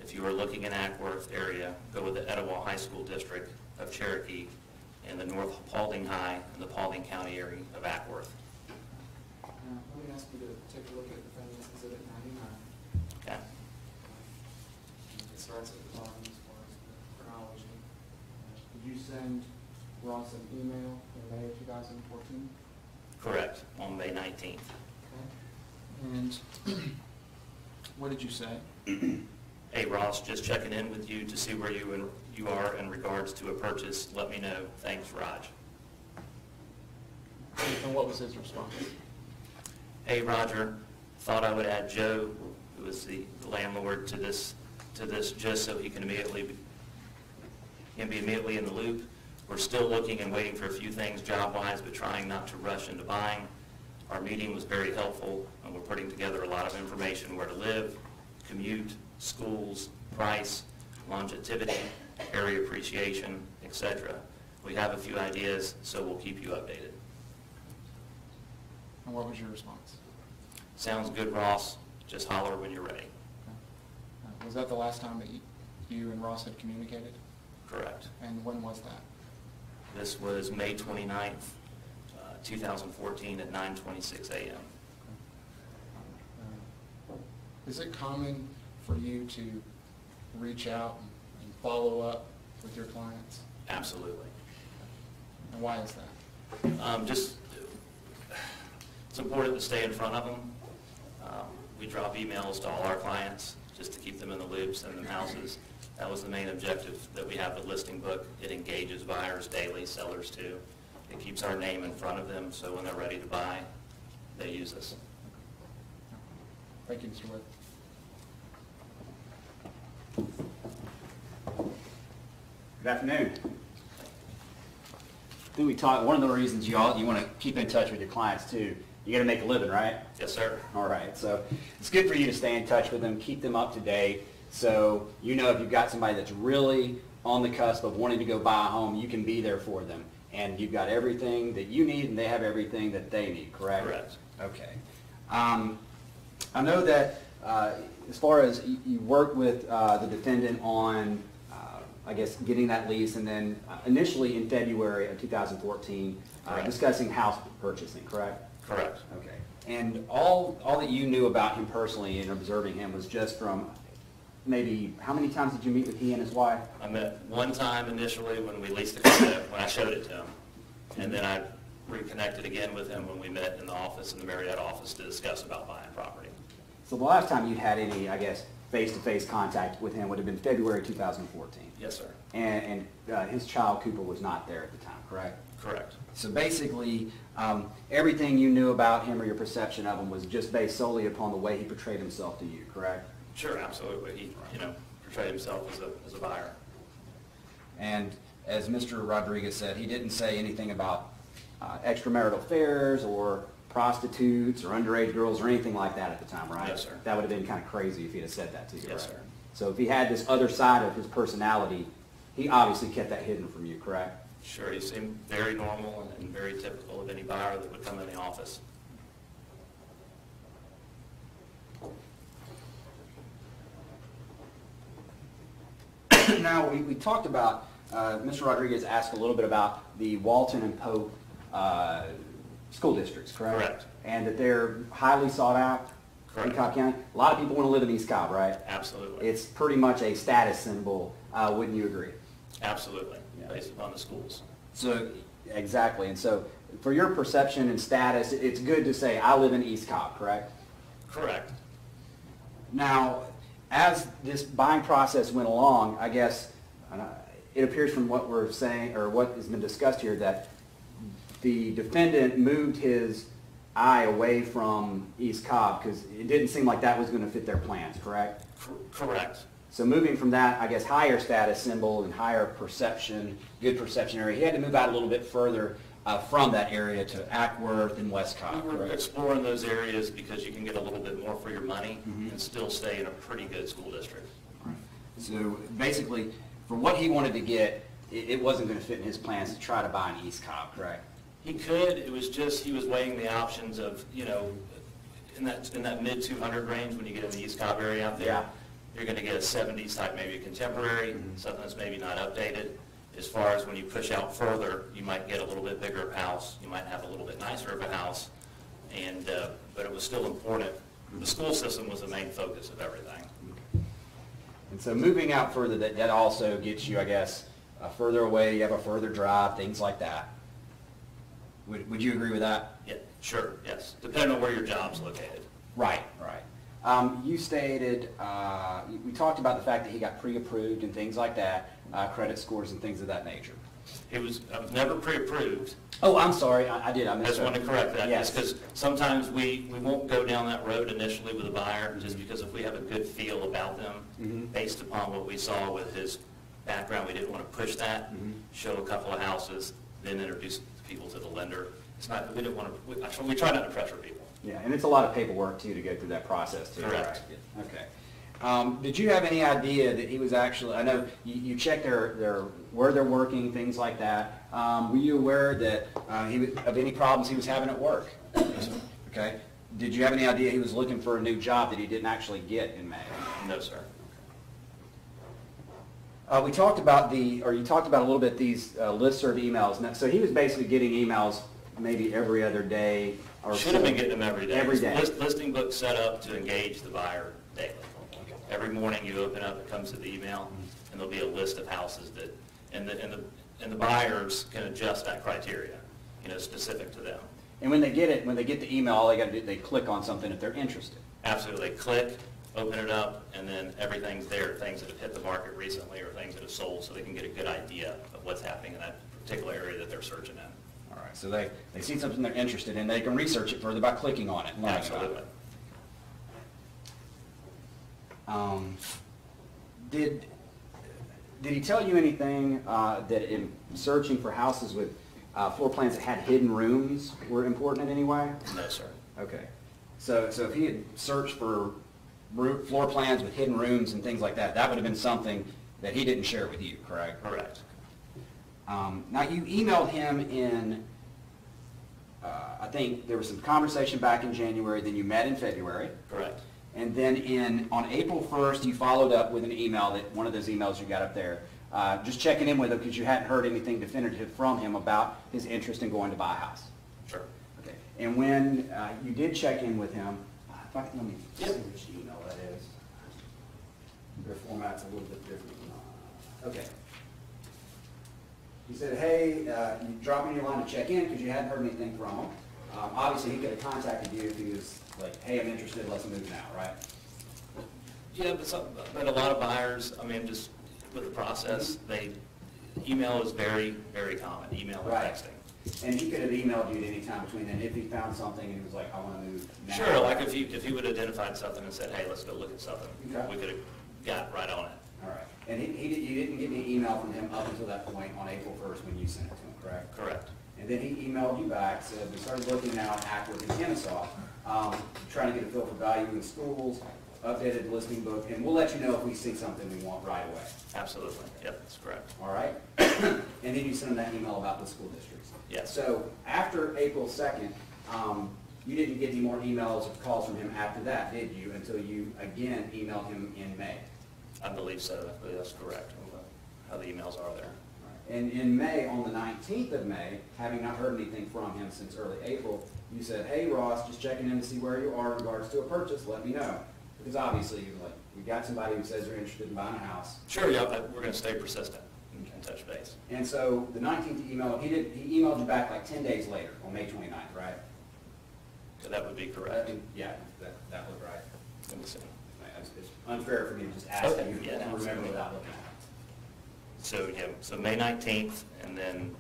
If you are looking in Ackworth area, go with the Etowah High School District of Cherokee and the North Paulding High and the Paulding County area of Ackworth. Now, let me ask you to take a look at defendant's exhibit 99. Okay? It starts at the bottom as far as the chronology. Did you send Ross an email in May of 2014? Correct, on May 19th. And what did you say? Hey, Ross, just checking in with you to see where you are in regards to a purchase. Let me know. Thanks, Raj. And what was his response? Hey, Roger, thought I would add Joe, who is the landlord, to this just so he can be immediately in the loop. We're still looking and waiting for a few things job-wise, but trying not to rush into buying. Our meeting was very helpful, and we're putting together a lot of information: where to live, commute, schools, price, longevity, area appreciation, etc. We have a few ideas, so we'll keep you updated. And what was your response? Sounds good, Ross. Just holler when you're ready. Was that the last time that you and Ross had communicated? Correct. And when was that? This was May 29th, 2014 at 9:26 a.m. Is it common for you to reach out and follow up with your clients? Absolutely. And why is that? Just, it's important to stay in front of them. We drop emails to all our clients just to keep them in the loop, send them houses. That was the main objective that we have the listing book. It engages buyers daily, sellers too. It keeps our name in front of them, so when they're ready to buy, they use us. Thank you, Mr. Wood. Good afternoon. Do we talk, one of the reasons you want to keep in touch with your clients too, you got to make a living, right? Yes, sir. All right, so it's good for you to stay in touch with them, keep them up to date, so you know if you've got somebody that's really on the cusp of wanting to go buy a home, you can be there for them. And you've got everything that you need and they have everything that they need, correct? Correct. Okay. I know that as far as you worked with the defendant on, I guess, getting that lease, and then initially in February of 2014, Correct. discussing house purchasing, correct? Correct. Okay. And all that you knew about him personally and observing him was just from maybe, how many times did you meet with he and his wife? I met one time initially when we leased the condo, when I showed it to him. And then I reconnected again with him when we met in the office, in the Marietta office, to discuss about buying property. So the last time you'd had any, I guess, face-to-face contact with him would have been February 2014. Yes, sir. And his child, Cooper, was not there at the time, correct? Correct. So basically, everything you knew about him or your perception of him was just based solely upon the way he portrayed himself to you, correct? Sure, absolutely. He, portrayed himself as a buyer. And as Mr. Rodriguez said, he didn't say anything about extramarital affairs or prostitutes or underage girls or anything like that at the time, right? Yes, sir. That would have been kind of crazy if he had said that to you, Yes, right? sir. So if he had this other side of his personality, he obviously kept that hidden from you, correct? Sure, he seemed very normal and very typical of any buyer that would come in the office. Now, we talked about, Mr. Rodriguez asked a little bit about the Walton and Pope school districts, correct? Correct. And that they're highly sought out in Correct. Cobb County. A lot of people want to live in East Cobb, right? Absolutely. It's pretty much a status symbol, wouldn't you agree? Absolutely, Yeah. based upon the schools. So, exactly. And so, for your perception and status, it's good to say, I live in East Cobb, correct? Correct. Now, as this buying process went along, I guess it appears from what we're saying, or what has been discussed here, that the defendant moved his eye away from East Cobb because it didn't seem like that was going to fit their plans, correct? Correct. So moving from that, I guess, higher status symbol and higher perception, good perception area, he had to move out a little bit further from that area to Ackworth and West Cobb, We were correct? exploring those areas because you can get a little bit more for your money and still stay in a pretty good school district. So basically, for what he wanted to get, it wasn't going to fit in his plans to try to buy an East Cobb, correct? He could, it was just, he was weighing the options of, in that mid 200 range when you get in the East Cobb area out there. Yeah. You're gonna get a 70s type, maybe a contemporary, something that's maybe not updated. As far as when you push out further, you might get a little bit bigger of a house, you might have a little bit nicer of a house, and, but it was still important. The school system was the main focus of everything. And so moving out further, that also gets you, I guess, further away, you have a further drive, things like that. Would you agree with that? Yeah, sure, yes, depending on where your job's located. Right, right. You stated, we talked about the fact that he got pre-approved and things like that, credit scores and things of that nature. I was never pre-approved. Oh, I'm sorry, I did, I I missed just wanted to correct that, Yes. because sometimes we won't go down that road initially with a buyer, just because if we have a good feel about them, based upon what we saw with his background, we didn't want to push that, show a couple of houses, then introduce people to the lender. It's not, we didn't want to, we try not to pressure people. Yeah, and it's a lot of paperwork too to go through that process too. Correct. Right? Okay. Did you have any idea that he was actually, I know you checked where they're working, things like that. Were you aware that of any problems he was having at work? Okay. Did you have any idea he was looking for a new job that he didn't actually get in May? No, sir. We talked about you talked about a little bit these listserv emails. Now, so he was basically getting emails maybe every other day or Should have been getting them every day. Every day. Listing book set up to engage the buyer daily. Every morning you open up, it comes to the email, and there'll be a list of houses that, and the buyers can adjust that criteria, specific to them. And when they get the email, all they got to do, they click on something if they're interested. Absolutely. Click, open it up, and then everything's there, things that have hit the market recently or things that have sold, so they can get a good idea of what's happening in that particular area that they're searching in. All right, so they see something they're interested in, they can research it further by clicking on it and learning about Absolutely. it. Did he tell you anything that in searching for houses with floor plans that had hidden rooms were important in any way? No, sir. Okay, so if he had searched for floor plans with hidden rooms and things like that, that would have been something that he didn't share with you, correct? Correct. Now, you emailed him in, I think there was some conversation back in January, then you met in February. Correct. And then on April 1st, you followed up with an email, one of those emails you got up there, just checking in with him because you hadn't heard anything definitive from him about his interest in going to buy a house. Sure. Okay. And when you did check in with him, let me see Yep. which email that is. Their format's a little bit different. Okay. He said, hey, you dropped me your line to check in because you hadn't heard anything from him. Obviously, he could have contacted you if he was like, hey, I'm interested, let's move now, right? Yeah, but a lot of buyers, just with the process, email is very, very common, email and Right. texting. And he could have emailed you at any time between then if he found something and he was like, I want to move now. Sure, like if he would have identified something and said, hey, let's go look at something, Okay. we could have got right on it. All right. And you didn't get any email from him up until that point on April 1st when you sent it to him, correct? Correct. And then he emailed you back, said, we started looking now at Ackworth and Kennesaw, trying to get a feel for value in schools, updated listing book, and we'll let you know if we see something we want right away. Absolutely. Yep, that's correct. All right? And then you sent him that email about the school districts. Yes. So after April 2nd, you didn't get any more emails or calls from him after that, did you? Until you again emailed him in May. I believe so. I believe that's correct, how the emails are there. And in May, on the 19th of May, having not heard anything from him since early April, you said, hey Ross, just checking in to see where you are in regards to a purchase, let me know. Because obviously, you got somebody who says they're interested in buying a house. Sure, yeah, we're going to stay persistent and touch base. And so the 19th email, he emailed you back like 10 days later, on May 29th, right? So that would be correct. Yeah, that looked right. Let me see. It's unfair for me to just ask Okay, you yeah, to remember absolutely. without looking at So, yeah, so May 19th, and then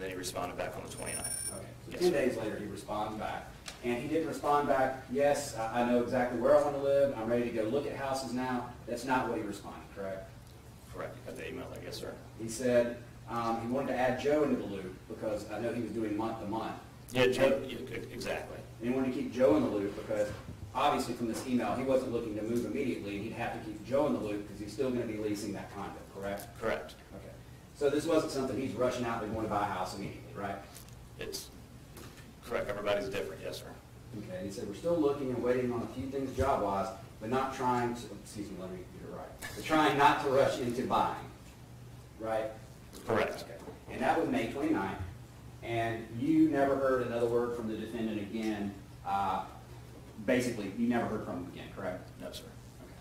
he responded back on the 29th. it. Okay, so Yes, 10 sir. days later, he responds back. And he didn't respond back, yes, I know exactly where I want to live, I'm ready to go look at houses now. That's not what he responded, correct? Correct, you got the email, I guess, sir. He said he wanted to add Joe into the loop because I know he was doing month to month. Yeah, Joe, exactly. And he wanted to keep Joe in the loop because obviously from this email, he wasn't looking to move immediately and he'd have to keep Joe in the loop because he's still going to be leasing that condo, correct? Correct. Okay. So this wasn't something he's rushing out and going to buy a house immediately, right? It's correct, everybody's different, yes, sir. Okay, and he said, we're still looking and waiting on a few things job-wise, but not trying to, excuse me, let me get it right. We're trying not to rush into buying, right? Correct. Okay. And that was May 29th, and you never heard another word from the defendant again. Basically, you never heard from him again, correct? No, sir. Okay.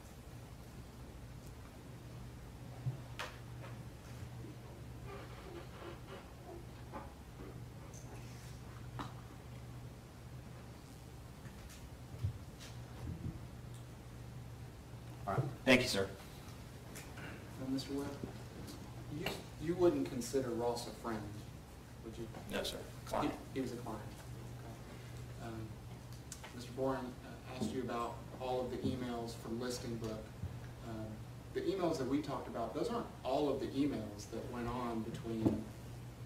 All right, thank you, sir. Mr. Webb, you wouldn't consider Ross a friend, would you? No, sir. Client. He was a client. Okay. Mr. Boren asked you about all of the emails from Listing Book. The emails that we talked about, those aren't all of the emails that went on between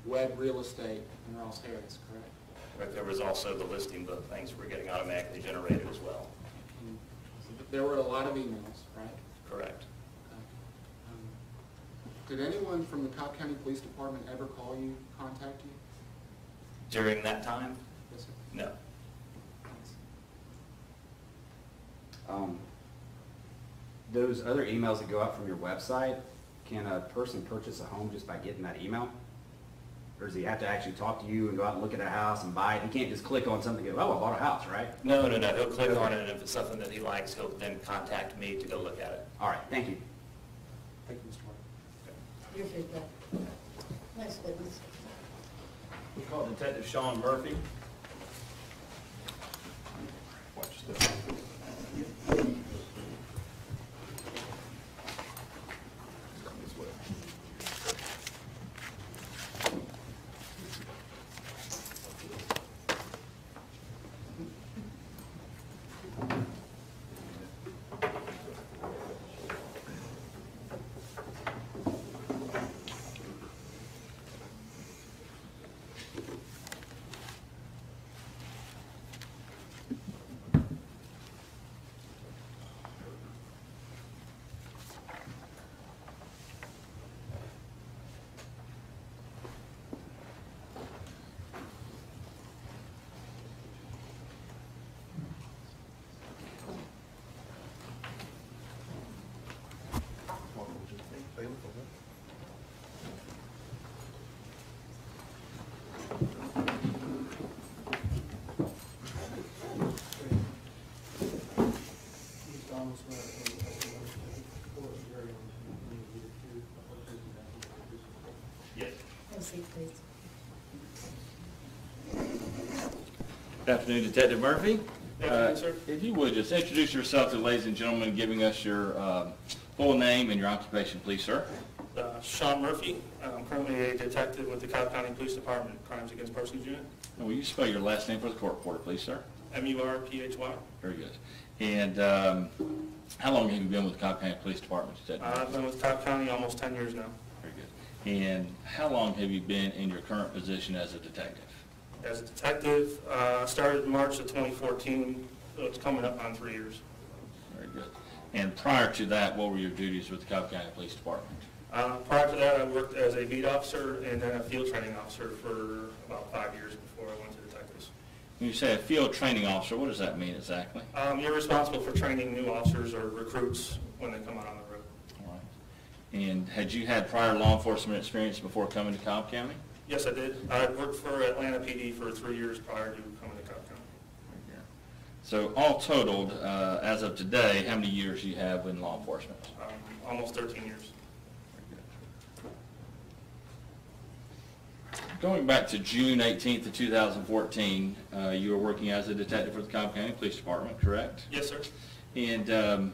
Webb Real Estate and Ross Harris, correct? Correct. There was also the listing book things that were getting automatically generated as well. And so there were a lot of emails, right? Correct. Did anyone from the Cobb County Police Department ever call you, contact you? During that time? Yes, sir. No. Thanks. Those other emails that go out from your website, can a person purchase a home just by getting that email? Or does he have to actually talk to you and go out and look at a house and buy it? He can't just click on something and go, oh, I bought a house, right? No, he'll click on it, and if it's something that he likes, he'll then contact me to go look at it. All right, thank you. Thank you, Mr. Martin. Your feedback. Next witness. We call Detective Sean Murphy. Watch this. This way. What was your name? Bailiff, okay? Yes. Have a seat, please. Good afternoon, Detective Murphy. Good afternoon, sir. If you would, just introduce yourself to the ladies and gentlemen, giving us your full name and your occupation, please, sir. Sean Murphy. I'm currently a detective with the Cobb County Police Department, Crimes Against Persons Unit. And will you spell your last name for the court reporter, please, sir? Murphy. Very good. And how long have you been with the Cobb County Police Department, Detective? I've been with Cobb County almost 10 years now. Very good. And how long have you been in your current position as a detective? As a detective, I started in March of 2014, so it's coming up on 3 years. Very good. And prior to that, what were your duties with the Cobb County Police Department? Prior to that, I worked as a beat officer and then a field training officer for about 5 years before I went to detectives. When you say a field training officer, what does that mean exactly? You're responsible for training new officers or recruits when they come out on the road. All right. And had you had prior law enforcement experience before coming to Cobb County? Yes, I did. I worked for Atlanta PD for 3 years prior to coming to Cobb County. So all totaled, as of today, how many years do you have in law enforcement? Almost 13 years. Going back to June 18th of 2014, you were working as a detective for the Cobb County Police Department, correct? Yes, sir. And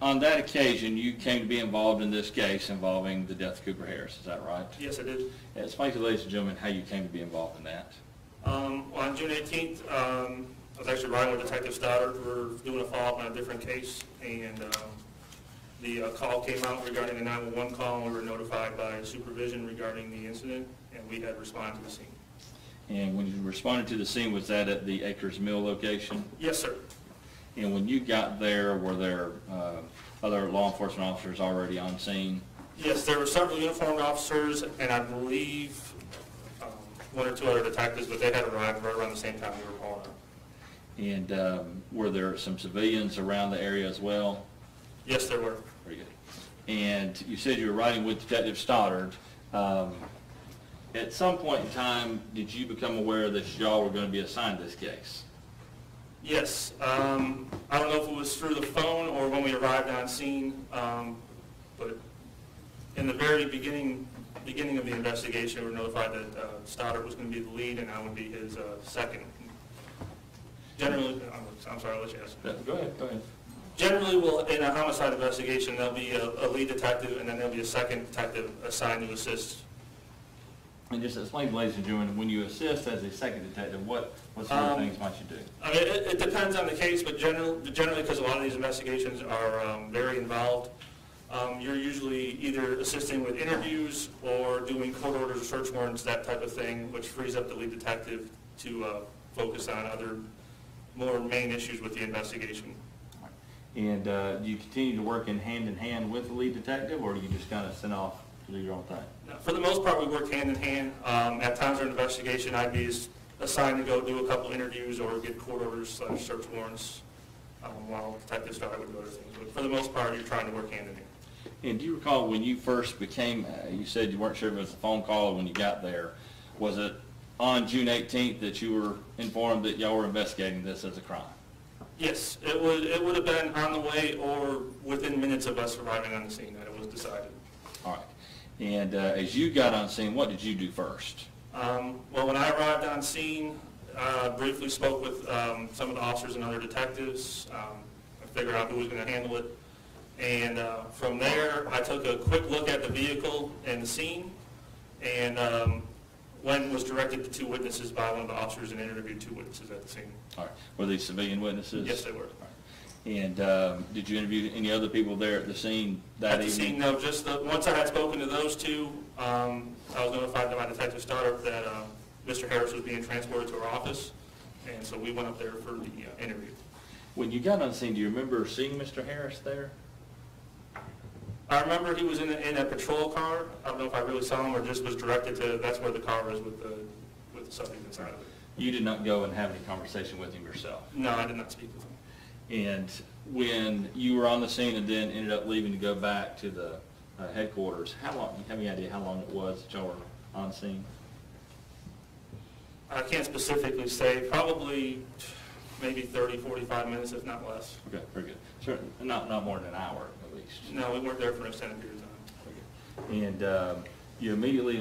on that occasion, you came to be involved in this case involving the death of Cooper Harris, is that right? Yes, I did. Explain to the ladies and gentlemen how you came to be involved in that. On June 18th, I was actually riding with Detective Stoddard. We were doing a follow-up on a different case, and the call came out regarding a 911 call, and we were notified by supervision regarding the incident, and we had responded to the scene. And when you responded to the scene, was that at the Acres Mill location? Yes, sir. And when you got there, were there other law enforcement officers already on scene? Yes, there were several uniformed officers, and I believe one or two other detectives, but they had arrived right around the same time we were calling out. And were there some civilians around the area as well? Yes, there were. Very good. And you said you were riding with Detective Stoddard. At some point in time, did you become aware that y'all were going to be assigned this case? Yes. I don't know if it was through the phone or when we arrived on scene, but in the very beginning of the investigation, we were notified that Stoddard was going to be the lead and I would be his second. Generally, I'm sorry, I'll let you ask. Go ahead. Generally, in a homicide investigation, there'll be a lead detective and then there'll be a second detective assigned to assist. And just explain, ladies and gentlemen, when you assist as a second detective, what sort of things might you do? I mean, it depends on the case, but generally, because a lot of these investigations are very involved, you're usually either assisting with interviews or doing court orders or search warrants, that type of thing, which frees up the lead detective to focus on other more main issues with the investigation. And do you continue to work in hand with the lead detective, or do you just kind of send off to do your own thing? Now, for the most part, we work hand in hand. At times during the investigation, I'd be assigned to go do a couple interviews or get court orders, search warrants, while Detective Stoddard would do other things. But for the most part, you're trying to work hand in hand. And do you recall when you first became, you said you weren't sure if it was a phone call or when you got there, was it on June 18th that you were informed that y'all were investigating this as a crime? Yes, it would have been on the way or within minutes of us arriving on the scene that it was decided. All right. And as you got on scene, what did you do first? Well, when I arrived on scene, briefly spoke with some of the officers and other detectives. I figured out who was going to handle it. And from there, I took a quick look at the vehicle and the scene, and was directed to two witnesses by one of the officers and interviewed two witnesses at the scene. All right. Were these civilian witnesses? Yes, they were. All right. And did you interview any other people there at the scene that At the evening? scene, no, just once I had spoken to those two, I was notified by my detective startup that Mr. Harris was being transported to our office, and so we went up there for the interview. When you got on scene, do you remember seeing Mr. Harris there? I remember he was in a patrol car. I don't know if I really saw him or just was directed to, that's where the car is with the subject inside of it. You did not go and have any conversation with him yourself? No, I did not speak with him. And when you were on the scene and then ended up leaving to go back to the headquarters, how long, do you have any idea how long it was that y'all were on scene? I can't specifically say, probably maybe 30, 45 minutes, if not less. Okay, very good. Certainly, not more than an hour at least. No, we weren't there for an extended period of time. Very good. And you immediately,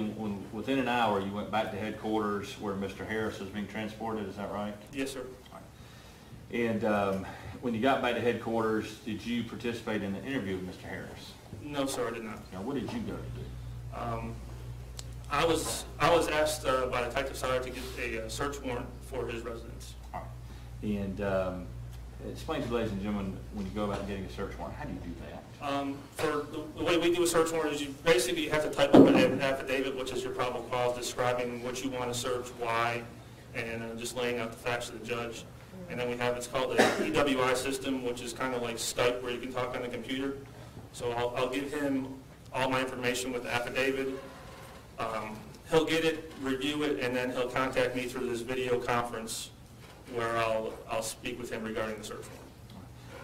within an hour, you went back to headquarters where Mr. Harris was being transported, is that right? Yes, sir. All right. And when you got back to headquarters, did you participate in the interview with Mr. Harris? No, sir, I did not. Now, what did you go to do? I was asked by Detective Sawyer to get a search warrant for his residence. All right. And explain to the ladies and gentlemen, when you go about getting a search warrant, how do you do that? For the way we do a search warrant is you basically have to type up an affidavit, which is your probable cause, describing what you want to search, why, and just laying out the facts to the judge. And then we have, it's called the EWI system, which is kind of like Skype where you can talk on the computer. So I'll give him all my information with the affidavit. He'll get it, review it, and then he'll contact me through this video conference where I'll speak with him regarding the search warrant.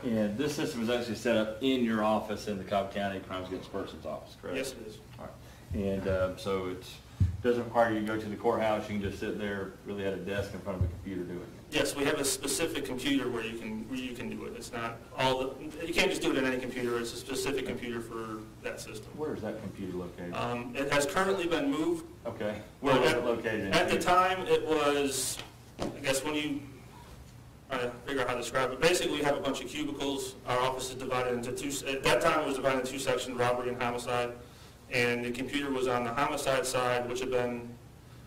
And this system is actually set up in your office in the Cobb County Crimes Against Persons office, correct? Yes, it is. All right. And so it doesn't require you to go to the courthouse. You can just sit there really at a desk in front of a computer doing it. Yes, we have a specific computer where you can do it. It's not you can't just do it in any computer. It's a specific computer for that system. Where is that computer located? It has currently been moved. Okay. Where was it located? At the time, it was, I guess when you try to figure out how to describe it, basically we have a bunch of cubicles. Our office is divided into two, at that time it was divided into two sections, robbery and homicide. And the computer was on the homicide side, which had been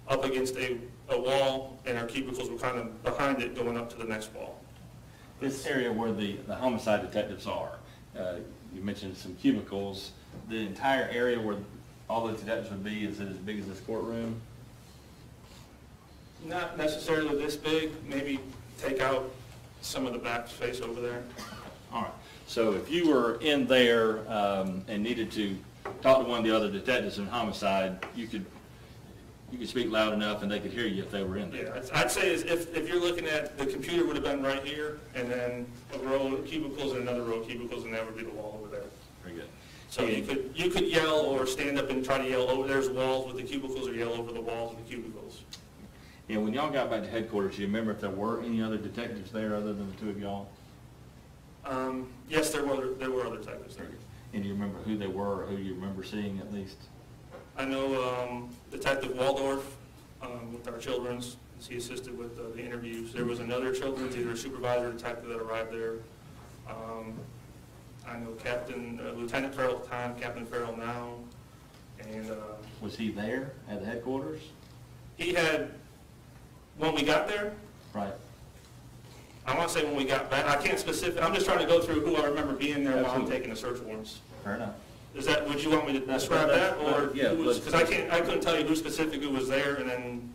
up against a wall, and our cubicles were kind of behind it going up to the next wall. This area where the homicide detectives are, you mentioned some cubicles. The entire area where all the detectives would be, is it as big as this courtroom? Not necessarily this big, maybe take out some of the back space over there. All right. So if you were in there and needed to talk to one of the other detectives in homicide, you could speak loud enough and they could hear you if they were in there. Yeah, I'd say is if you're looking at, the computer would have been right here, and then a row of cubicles and another row of cubicles, and that would be the wall over there. Very good. So you could yell or stand up and try to yell over there's walls with the cubicles, or yell over the walls with the cubicles. And when y'all got back to headquarters, do you remember if there were any other detectives there other than the two of y'all? Yes, there were other detectives there. And do you remember who they were, or who you remember seeing at least? I know Detective Waldorf with our children's. He assisted with the interviews. There was another children's, either a supervisor or detective that arrived there. I know Lieutenant Farrell at the time, Captain Farrell now, and Was he there at the headquarters? he had, when we got there, Right. I want to say when we got back, I can't I'm just trying to go through who I remember being there while I'm Absolutely. taking the search warrants. Fair enough. Would you want me to describe that's- that, or yeah, because I couldn't tell you who specifically was there, and then,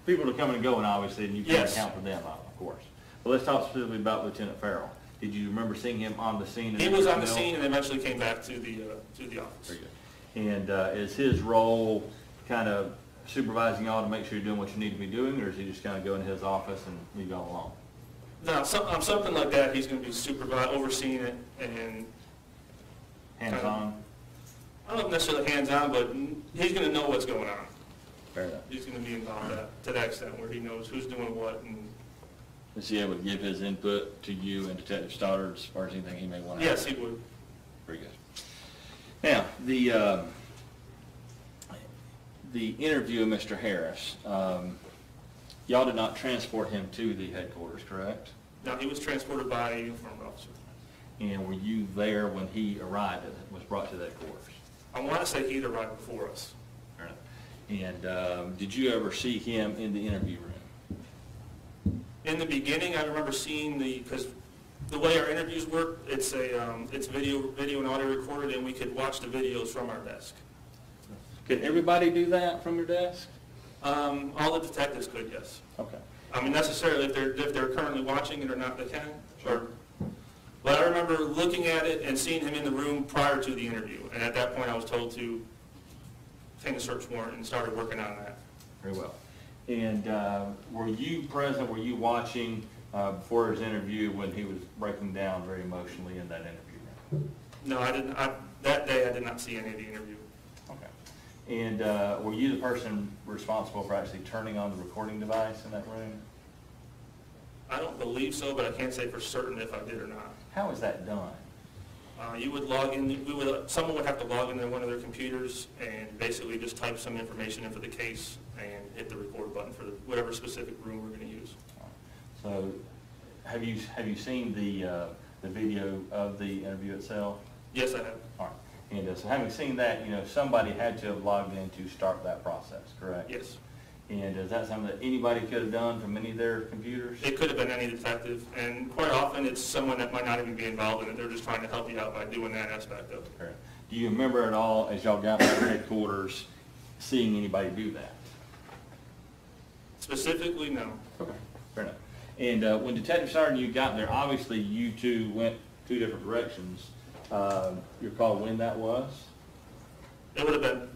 People are coming and going, obviously, and you can't Yes. account for them, of course. But let's talk specifically about Lieutenant Farrell. Did you remember seeing him on the scene? he was on the scene and eventually came back to the office. Very good. And is his role kind of supervising y'all to make sure you're doing what you need to be doing, or is he just kind of go in his office and leave y'all alone? Now, something like that, he's going to be overseeing it, and Hands-on? I don't know if necessarily hands-on, but he's going to know what's going on. Fair enough. He's going to be involved to that extent where he knows who's doing what and. Is he able to give his input to you and Detective Stoddard as far as anything he may want to? Yes, he would. Very good. Now, the interview of Mr. Harris, y'all did not transport him to the headquarters, correct? No, he was transported by a uniformed officer. And were you there when he arrived, was brought to the headquarters? I want to say he'd arrived before us. Fair enough. And did you ever see him in the interview room? In the beginning, I remember seeing because the way our interviews work, it's video and audio recorded, and we could watch the videos from our desk. Could everybody do that from your desk? All the detectives could, yes. Okay. I mean, necessarily, if they're currently watching it or not, they can. Sure. But I remember looking at it and seeing him in the room prior to the interview, and at that point, I was told to obtain a search warrant and started working on that. Very well. And were you present, were you watching before his interview when he was breaking down very emotionally in that interview room? No, I didn't. That day, I did not see any of the interview. Okay. And were you the person responsible for actually turning on the recording device in that room? I don't believe so, but I can't say for certain if I did or not. How is that done? You would log in, someone would have to log into one of their computers and basically just type some information in for the case and hit the record button for whatever specific room we're going to use. So have you seen the video of the interview itself? Yes, I have. All right. And so having seen that, somebody had to have logged in to start that process, correct? Yes. And is that something that anybody could have done from any of their computers? It could have been any detective, and quite often it's someone that might not even be involved in it. They're just trying to help you out by doing that aspect of it. Okay. Do you remember at all, as y'all got back to headquarters, seeing anybody do that? Specifically, no. Okay, fair enough. And when Detective Sergeant, you got there, obviously you two went two different directions. You recall when that was? It would have been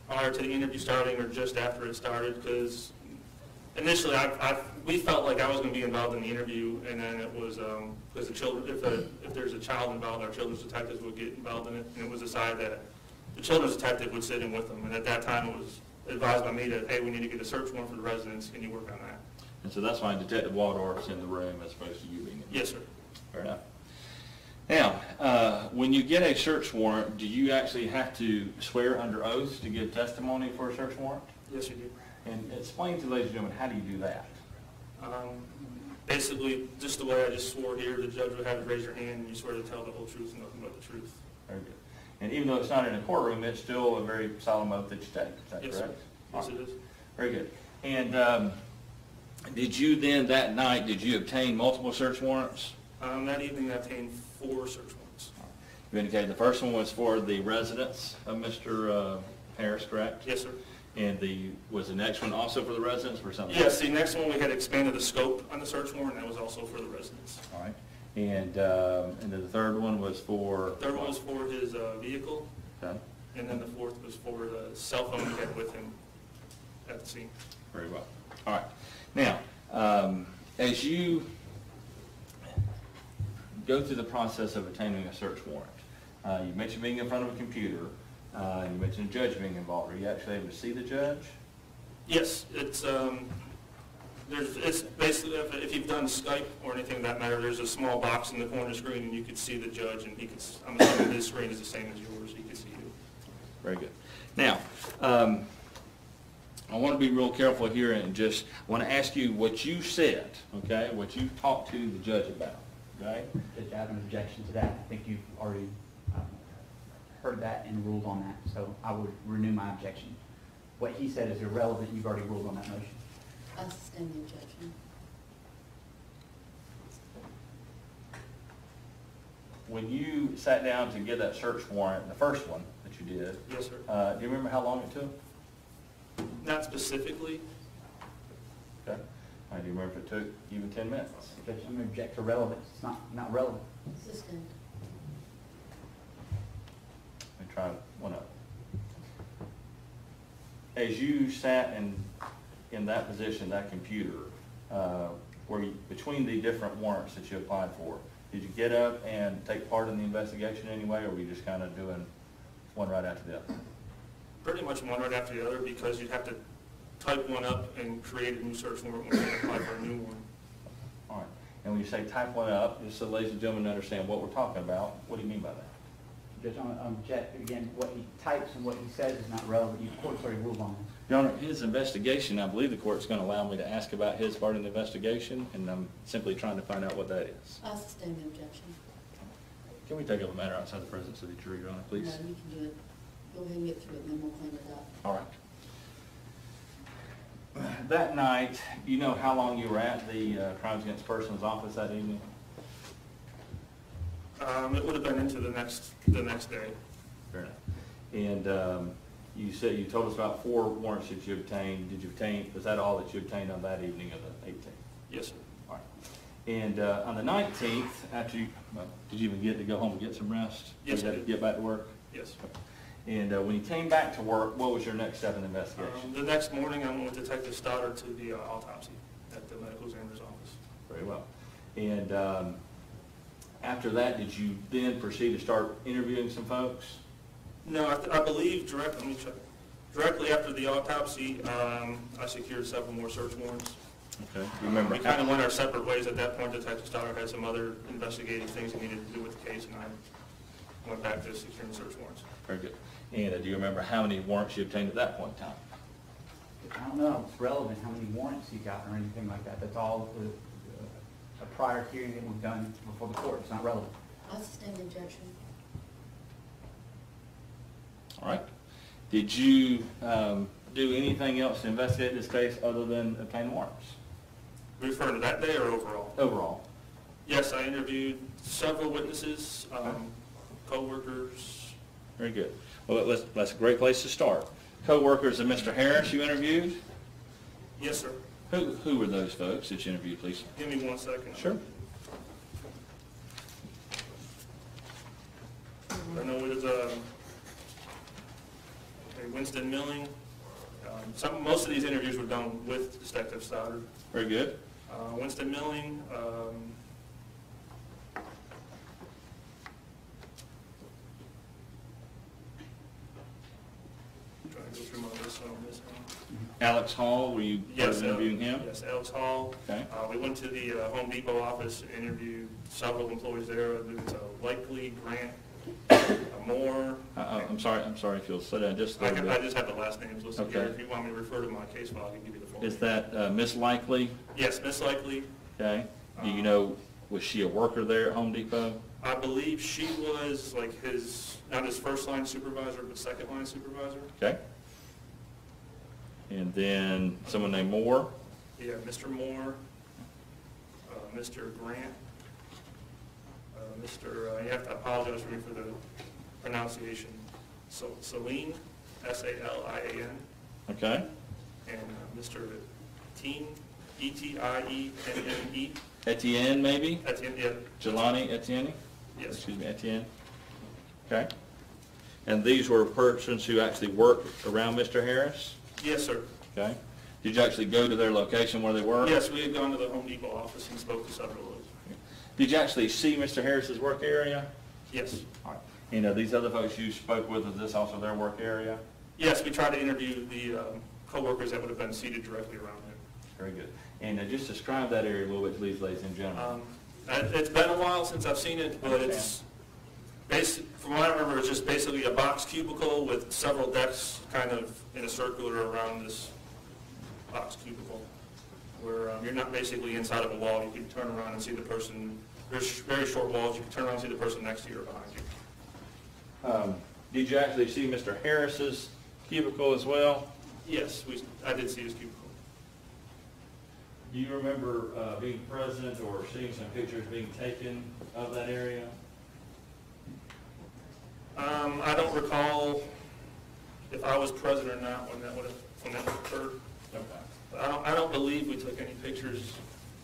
prior to the interview starting or just after it started, because initially we felt like I was going to be involved in the interview, and then it was because the children, if there's a child involved, our children's detectives would get involved in it, and it was decided that the children's detective would sit in with them, and at that time it was advised by me that, hey, we need to get a search warrant for the residents, can you work on that? And so that's why Detective Waldorf's in the room as opposed to you being in the room? Yes, sir. Fair enough. Now, when you get a search warrant, do you actually have to swear under oath to give testimony for a search warrant? Yes, you do. And explain to ladies and gentlemen, how do you do that? Basically, just the way I just swore here, the judge would have you raise your hand and you swear to tell the whole truth and nothing but the truth. Very good. And even though it's not in a courtroom, it's still a very solemn oath that you take, is that Yes, correct? sir. Yes, it is. Very good. And did you then, that night, did you obtain multiple search warrants? That evening I obtained 4 search warrants. You indicated the first one was for the residence of Mr. Harris, correct? Yes, sir. And was the next one also for the residence or something? Yes, the next one we had expanded the scope on the search warrant, that was also for the residents. All right. And then the third one was for? The third one was for his vehicle, Okay. and then the fourth was for the cell phone he had with him at the scene. Very well. All right. Now, as you go through the process of obtaining a search warrant, you mentioned being in front of a computer. You mentioned a judge being involved. Are you actually able to see the judge? Yes, it's basically, if you've done Skype or anything of that matter, there's a small box in the corner screen and you could see the judge, and he could, I'm assuming his screen is the same as yours, he could see you. Very good. Now, I want to be real careful here and just want to ask you what you said, okay, what you talked to the judge about, okay? Judge, I have an objection to that. I think you've already heard that and ruled on that, so I would renew my objection. What he said is irrelevant. You've already ruled on that motion. I sustain the objection. When you sat down to get that search warrant, the first one that you did, Yes, sir. do you remember how long it took? Not specifically. Okay. Do you remember if it took even 10 minutes? Judge, I'm going to object to relevance. It's not relevant. Sustained. Let me try one up. As you sat in that position, that computer, were you, between the different warrants that you applied for, did you get up and take part in the investigation anyway, or were you just kind of doing one right after the other? Pretty much one right after the other, because you'd have to type one up and create a new search warrant when you apply for a new one. All right. And when you say type one up, just so ladies and gentlemen understand what we're talking about, what do you mean by that? Judge, on Jet, again, what he types and what he says is not relevant. You court's already ruled on this. Your Honor, his investigation, I believe the court's going to allow me to ask about his part of the investigation, and I'm simply trying to find out what that is. I sustain the objection. Can we take up a matter outside the presence of the jury, Your Honor, please? No, you can do it. Go ahead and get through it, and then we'll clean it up. All right. That night, you know how long you were at the Crimes Against Persons office that evening? It would have been into the next day. Fair enough. And you said, you told us about 4 warrants that you obtained. Did you obtain, was that all that you obtained on that evening of the 18th? Yes, sir. All right. And on the 19th, after you, well, did you even get to go home and get some rest? Yes, Did you I have to did. get back to work? Yes. And when you came back to work, what was your next step in the investigation? The next morning, I went with Detective Stoddard to the autopsy at the medical examiner's office. Very well. And after that, did you then proceed to start interviewing some folks? No, I believe let me check. Directly after the autopsy, I secured several more search warrants. Okay. You remember? We kind of went our separate ways at that point. Detective Stoddard had some other investigative things he needed to do with the case, and I went back to securing search warrants. Very good. And do you remember how many warrants you obtained at that point in time? I don't know if it's relevant how many warrants you got or anything like that. That's all a prior hearing that we've done before the court. It's not relevant. I sustain the objection. All right. Did you do anything else to investigate this case other than obtain warrants? Referring to that day or overall? Overall. Yes, I interviewed several witnesses, co-workers. Very good. Well, that's a great place to start. Co-workers of Mr. Harris you interviewed? Yes, sir. Who were those folks that you interviewed, please? Give me 1 second. Sure. I know it was Winston Milling. Most of these interviews were done with Detective Stoddard. Very good. Winston Milling, trying to go through my list on this one. Alex Hall, were you interviewing him? Yes, Alex Hall. Okay. We went to the Home Depot office and interviewed several employees there. There's Likely, Grant, Moore. I'm sorry if you'll slow down just a I little bit. just have the last names listed here. Okay. If you want me to refer to my case file, I can give you the full. Is that Miss Likely? Yes, Miss Likely. Okay. Do you know, was she a worker there at Home Depot? I believe she was like not his first line supervisor, but second line supervisor. Okay. And then someone named Moore? Yeah, Mr. Moore, Mr. Grant, you have to apologize for me for the pronunciation, Saline, S-A-L-I-A-N, Okay. and Mr. Teen, E-T-I-E-N-N-E. Etienne, maybe? Etienne, yeah. Jelani Etienne? Yes. Excuse me, Etienne. Okay. And these were persons who actually worked around Mr. Harris? Yes, sir. Okay. Did you actually go to their location where they were? Yes, we had gone to the Home Depot office and spoke to several of those. Did you actually see Mr. Harris's work area? Yes. All right. You know, these other folks you spoke with, is this also their work area? Yes, we tried to interview the co-workers that would have been seated directly around him. Very good. And just describe that area a little bit, please, ladies and gentlemen. It's been a while since I've seen it, but it's from what I remember, it's just basically a box cubicle with several desks kind of in a circular around this box cubicle, where you're not basically inside of a wall. You can turn around and see the person. There's very short walls. You can turn around and see the person next to you or behind you. Did you actually see Mr. Harris's cubicle as well? Yes, I did see his cubicle. Do you remember being present or seeing some pictures being taken of that area? I don't recall if I was present or not when that occurred. Okay. I don't believe we took any pictures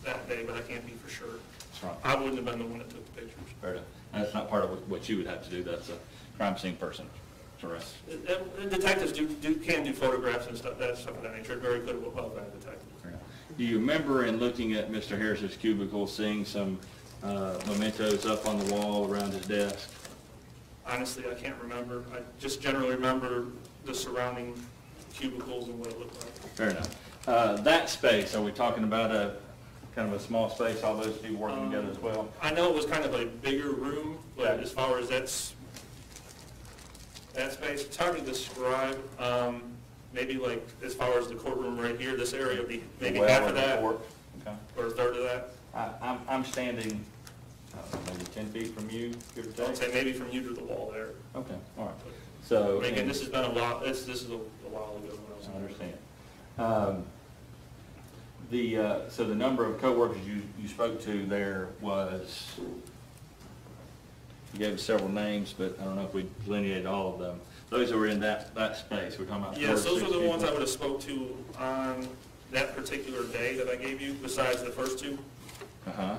that day, but I can't be for sure. That's right. I wouldn't have been the one that took the pictures. Fair enough. And that's not part of what you would have to do. That's a crime scene person to arrest. Detectives can do photographs and stuff of that nature. Very good about that, detective. Fair enough. Do you remember in looking at Mr. Harris's cubicle, seeing some mementos up on the wall around his desk? Honestly, I can't remember. I just generally remember the surrounding cubicles and what it looked like. Fair enough. That space, are we talking about a kind of a small space, all those people working together as well? I know it was kind of a bigger room, but Okay. as far as that space, it's hard to describe. Maybe like as far as the courtroom right here, this area would be maybe Well, half or of the that court? Okay. or a third of that. I'm standing, maybe 10 feet from you, give or I'd take? say maybe from you to the wall there. Okay, all right. So. Again, and- this has been a while, this is a while ago when I was. I understand. So the number of coworkers you spoke to there was, you gave us several names, but I don't know if we delineated all of them. Those who were in that space, we're talking about 4 to Yes, 6 those were the ones I people? would have spoke to on that particular day that I gave you, besides the first two. Uh-huh,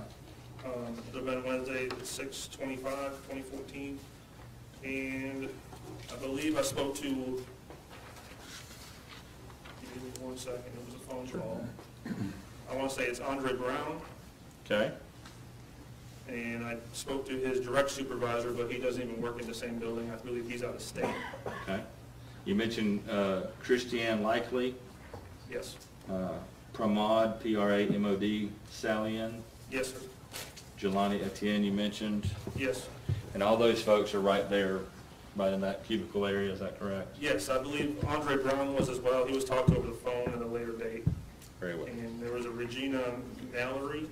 It would have been Wednesday, 6/25/2014. And I believe I spoke to, give me 1 second, it was a phone call. I want to say it's Andre Brown, okay, and I spoke to his direct supervisor, but he doesn't even work in the same building. I believe he's out of state. okay. You mentioned Christiane Likely, Yes, Pramod, Pramod Salian, yes, sir. Jelani Etienne you mentioned, Yes, and all those folks are right there, right in that cubicle area, is that correct? yes, I believe Andre Brown was as well. He was talked over the phone at a later date. Very well. And there was a Regina Mallory,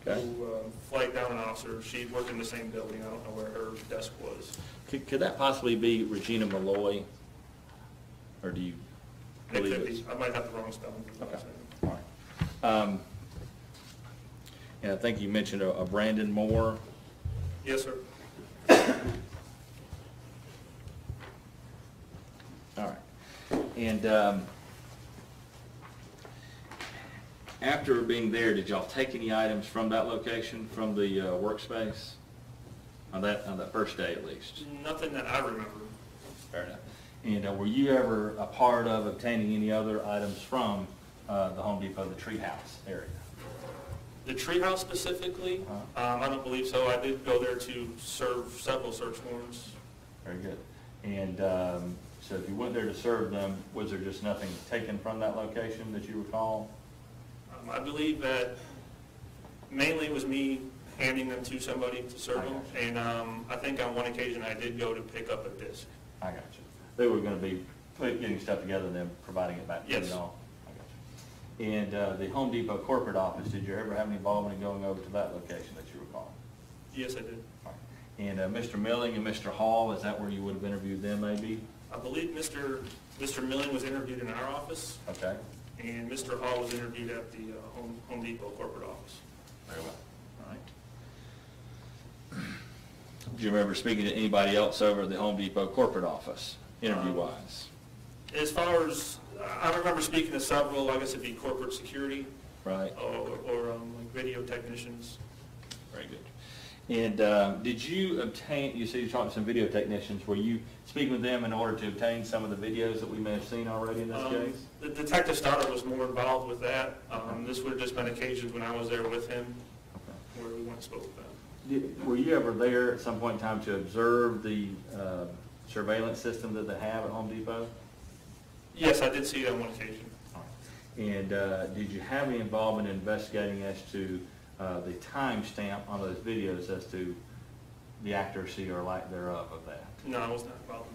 Okay. who, flight down officer. She worked in the same building. I don't know where her desk was. Could that possibly be Regina Malloy? Or do you It believe could it's? be. I might have the wrong spelling. Okay, all right. And I think you mentioned a Brandon Moore. Yes, sir. All right. And after being there, did y'all take any items from that location, from the workspace? On that first day at least? Nothing that I remember. Fair enough. And were you ever a part of obtaining any other items from the Home Depot, the Treehouse area? The treehouse specifically, I don't believe so. I did go there to serve several search warrants. Very good. And so if you went there to serve them, was there just nothing taken from that location that you recall? I believe that mainly it was me handing them to somebody to serve them. And I think on one occasion I did go to pick up a disc. I got you. They were going to be getting stuff together and then providing it back to you Yes. all? I got you. And the Home Depot corporate office, did you ever have any involvement in going over to that location that you recall? Yes, I did. All right. And Mr. Milling and Mr. Hall, is that where you would have interviewed them maybe? I believe Mr. Milling was interviewed in our office, Okay, and Mr. Hall was interviewed at the Home Depot corporate office. very well. All right. Do you remember speaking to anybody else over at the Home Depot corporate office, interview-wise? As far as, I remember speaking to several, I guess it'd be corporate security Right, or like video technicians. very good. And did you obtain, you said you talked to some video technicians, were you speaking with them in order to obtain some of the videos that we may have seen already in this case? The Detective Stoddard was more involved with that. This would have just been occasions when I was there with him where we went and spoke with them. Were you ever there at some point in time to observe the surveillance system that they have at Home Depot? Yes, I did see it on one occasion. And did you have any involvement in investigating as to the timestamp on those videos as to the accuracy or lack thereof of that? No, I was not involved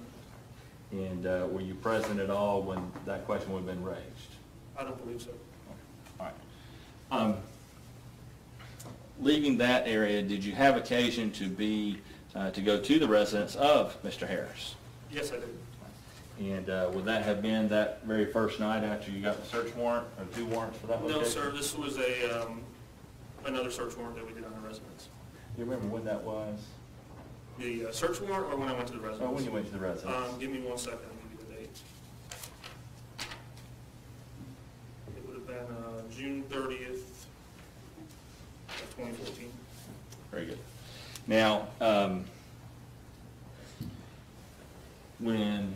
in that. And were you present at all when that question would have been raised? I don't believe so. All right. Leaving that area, did you have occasion to go to the residence of Mr. Harris? Yes, I did. And would that have been that very first night after you got the search warrant, or 2 warrants for that location? No, sir, this was another search warrant that we did on the residence. Do you remember when that was? The search warrant or when I went to the residence? Oh, when you went to the residence? Give me 1 second, I'll give you the date. It would have been June 30th of 2014. Very good. Now, when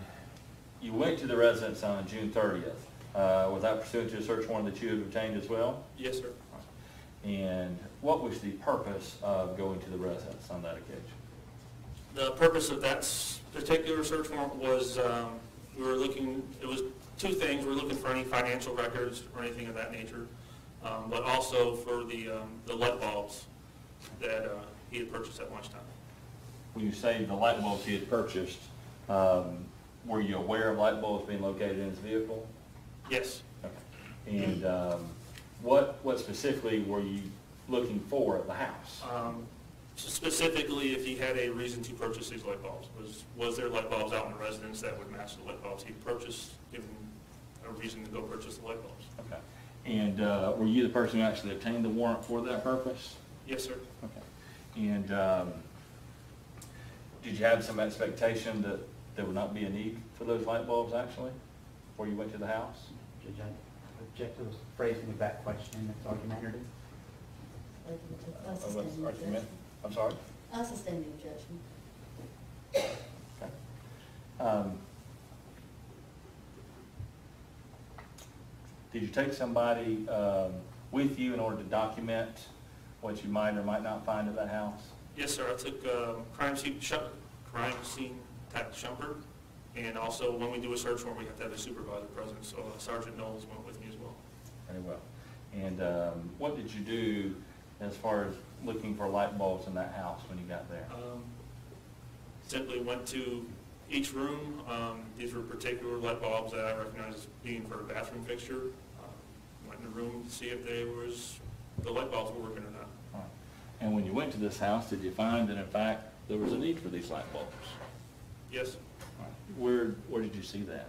you went to the residence on June 30th, was that pursuant to a search warrant that you had obtained as well? Yes, sir. And what was the purpose of going to the residence on that occasion? The purpose of that particular search warrant was, we were looking, it was two things. We were looking for any financial records or anything of that nature, but also for the light bulbs that he had purchased at lunchtime. When you say the light bulbs he had purchased, were you aware of light bulbs being located in his vehicle? Yes. Okay. And what specifically were you looking for at the house? Specifically, if he had a reason to purchase these light bulbs. Was there light bulbs out in the residence that would match the light bulbs he purchased, given a reason to go purchase the light bulbs? Okay. And were you the person who actually obtained the warrant for that purpose? Yes, sir. Okay. And did you have some expectation that there would not be a need for those light bulbs actually before you went to the house? Judge, I object to the phrasing of that question. It's argumentative. I'm sorry? I sustain the judgment. Okay. Did you take somebody with you in order to document what you might or might not find at that house? Yes, sir. I took crime scene tech Shumpert, and also when we do a search warrant, we have to have a supervisor present, so Sergeant Knowles went with me as well. Very well. And what did you do as far as looking for light bulbs in that house when you got there? Simply went to each room. These were particular light bulbs that I recognized as being for a bathroom fixture. Went in the room to see if the light bulbs were working or not. All right. And when you went to this house, did you find that in fact there was a need for these light bulbs? Yes. All right. Where did you see that?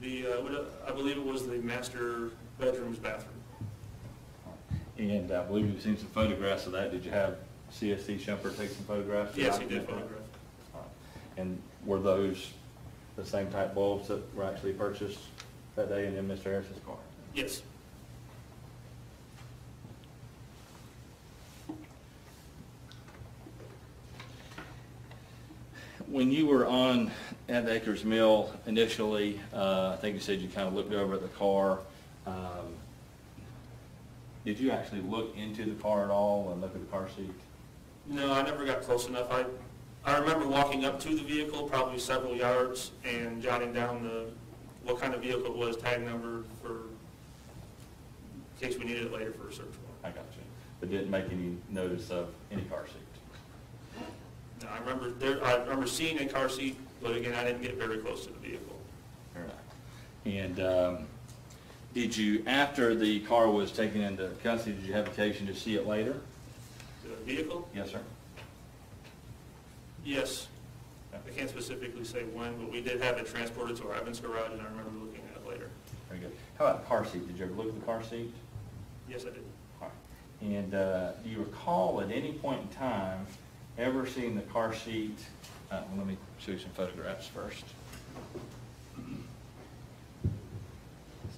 I believe it was the master bedroom's bathroom. And I believe you've seen some photographs of that. Did you have CSC Shumpert take some photographs? Yes, he did photograph. All right. And were those the same type bulbs that were actually purchased that day in Mr. Harris's car? Yes. When you were at Acres Mill initially, I think you said you kind of looked over at the car. Did you actually look into the car at all and look at the car seat? No, I never got close enough. I remember walking up to the vehicle, probably several yards, and jotting down what kind of vehicle it was, tag number, in case we needed it later for a search warrant. I got you. But didn't make any notice of any car seat? No, I remember seeing a car seat, but again, I didn't get very close to the vehicle. All right. And did you, after the car was taken into custody, did you have occasion to see it later? The vehicle? Yes, sir. Yes. Okay. I can't specifically say when, but we did have it transported to our Evans garage, and I remember looking at it later. Very good. How about the car seat? Did you ever look at the car seat? Yes, I did. All right. And do you recall at any point in time ever seeing the car seat? Well, let me show you some photographs first.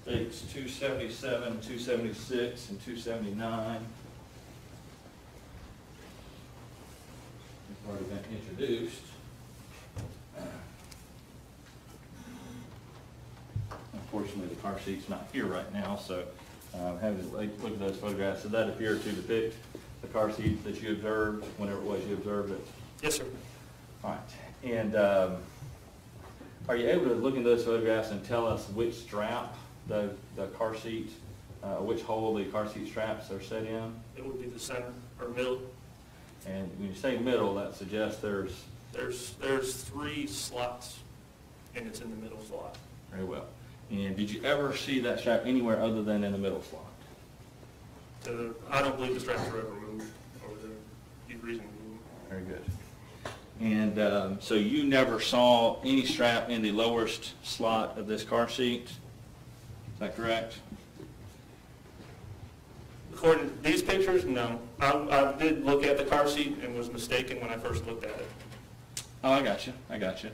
States 277, 276, and 279. It's already been introduced. Unfortunately, the car seat's not here right now, so having to look at those photographs. Does that appear to depict the car seat that you observed whenever it was you observed it? Yes, sir. All right. And are you able to look at those photographs and tell us which strap the car seat, which hole the car seat straps are set in? It would be the center or middle. And when you say middle, that suggests There's 3 slots, and it's in the middle slot. very well. And did you ever see that strap anywhere other than in the middle slot? I don't believe the straps were ever moved over there. You'd reason to move them. Very good. And so you never saw any strap in the lowest slot of this car seat? Is that correct? According to these pictures, no. I did look at the car seat and was mistaken when I first looked at it. Oh, I got you. I got you.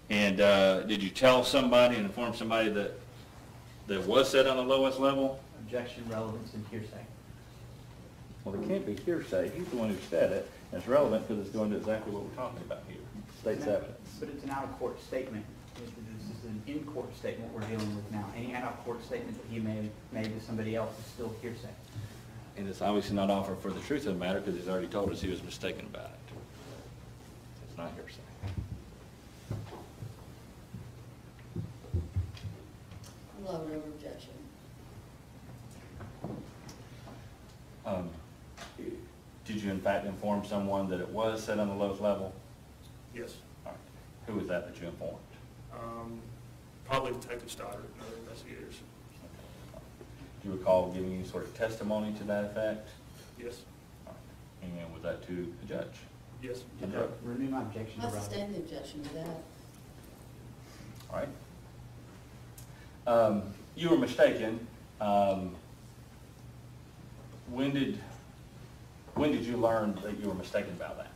And did you tell somebody and inform somebody that was set on the lowest level? Objection, relevance, and hearsay. Well, it can't be hearsay. He's the one who said it. And it's relevant because it's going to exactly what we're talking about here. State's evidence. But it's an out-of-court statement. This is an in-court statement we're dealing with now. Any out-of-court statement that he made to somebody else is still hearsay. And it's obviously not offered for the truth of the matter because he's already told us he was mistaken about it. It's not hearsay. low over objection. Did you in fact inform someone that it was set on the lowest level? Yes. All right. Who was that you informed? Probably Detective Stoddard and other investigators. Do you recall giving any sort of testimony to that effect? Yes. All right. And was that to the judge? Yes. Renew my objection to I Robert. sustain the objection to that. All right. You were mistaken. When did you learn that you were mistaken about that?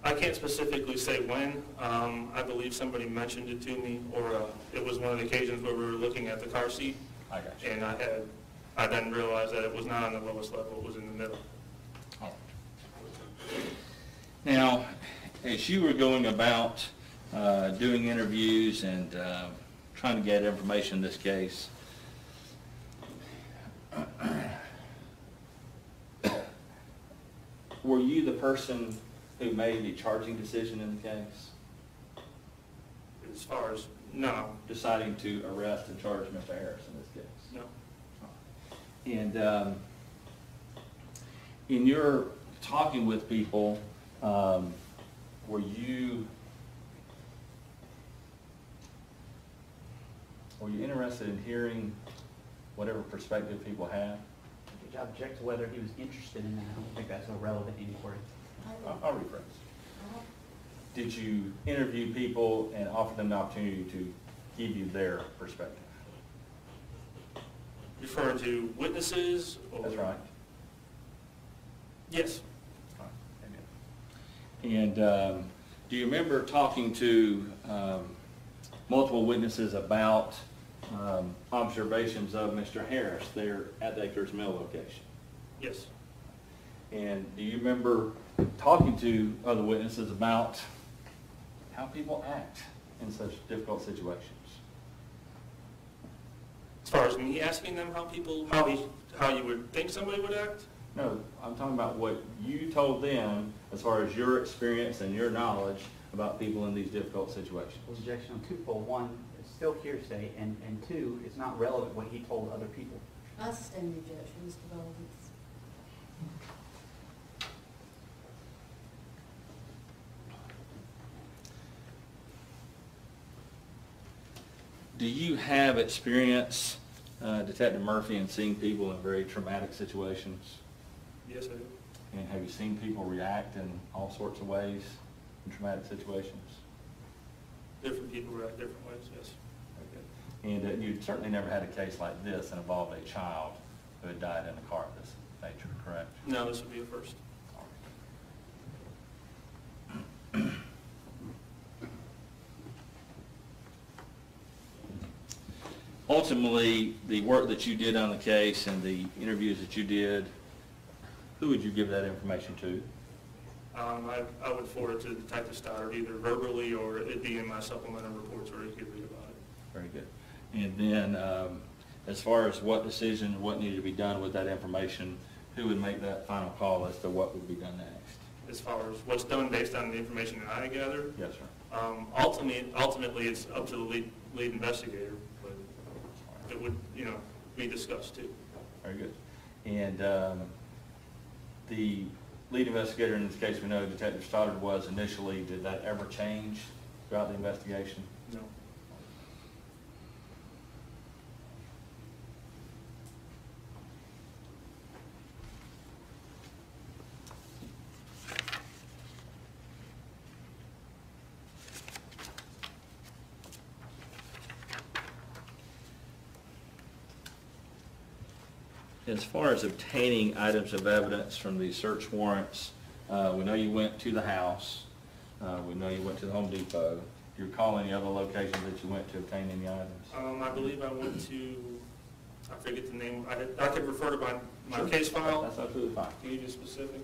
I can't specifically say when. I believe somebody mentioned it to me, or it was one of the occasions where we were looking at the car seat, I got you. and I then realized that it was not on the lowest level, it was in the middle. All right. Now, as you were going about doing interviews and trying to get information in this case, were you the person who made the charging decision in the case, As far as, no, deciding to arrest and charge Mr. Harris in this case? no. And in your talking with people, were you interested in hearing whatever perspective people have? I object to whether he was interested in that. I don't think that's a relevant inquiry. I'll rephrase. Did you interview people and offer them the opportunity to give you their perspective? Referring to witnesses? Or? That's right. Yes. And do you remember talking to multiple witnesses about observations of Mr. Harris there at the Acres Mill location? Yes. And do you remember talking to other witnesses about how people act in such difficult situations? As far as me asking them how you would think somebody would act? No, I'm talking about what you told them as far as your experience and your knowledge about people in these difficult situations. Objection on twofold. One, it's still hearsay, and two, it's not relevant what he told other people. I sustain the objection, Mr. Goldens. Do you have experience, Detective Murphy, in seeing people in very traumatic situations? Yes, I do. And have you seen people react in all sorts of ways in traumatic situations? Different people react different ways, yes. Okay. And you certainly never had a case like this that involved a child who had died in a car of this nature, correct? No, this would be a first. Ultimately, the work that you did on the case and the interviews that you did, who would you give that information to? I would forward it to Detective Stoddard, either verbally or it'd be in my supplemental reports where he could read about it. Very good. And then, as far as what decision, what needed to be done with that information, who would make that final call as to what would be done next? As far as what's done based on the information that I gather, Yes, sir. ultimately it's up to the lead investigator, but it would, be discussed too. Very good. And the lead investigator in this case, we know Detective Stoddard was initially. Did that ever change throughout the investigation? No. As far as obtaining items of evidence from these search warrants, we know you went to the house. We know you went to the Home Depot. Do you recall any other locations that you went to obtain any items? I believe I went to, I forget the name, I could refer to my Sure. case file. That's absolutely fine. Can you be specific?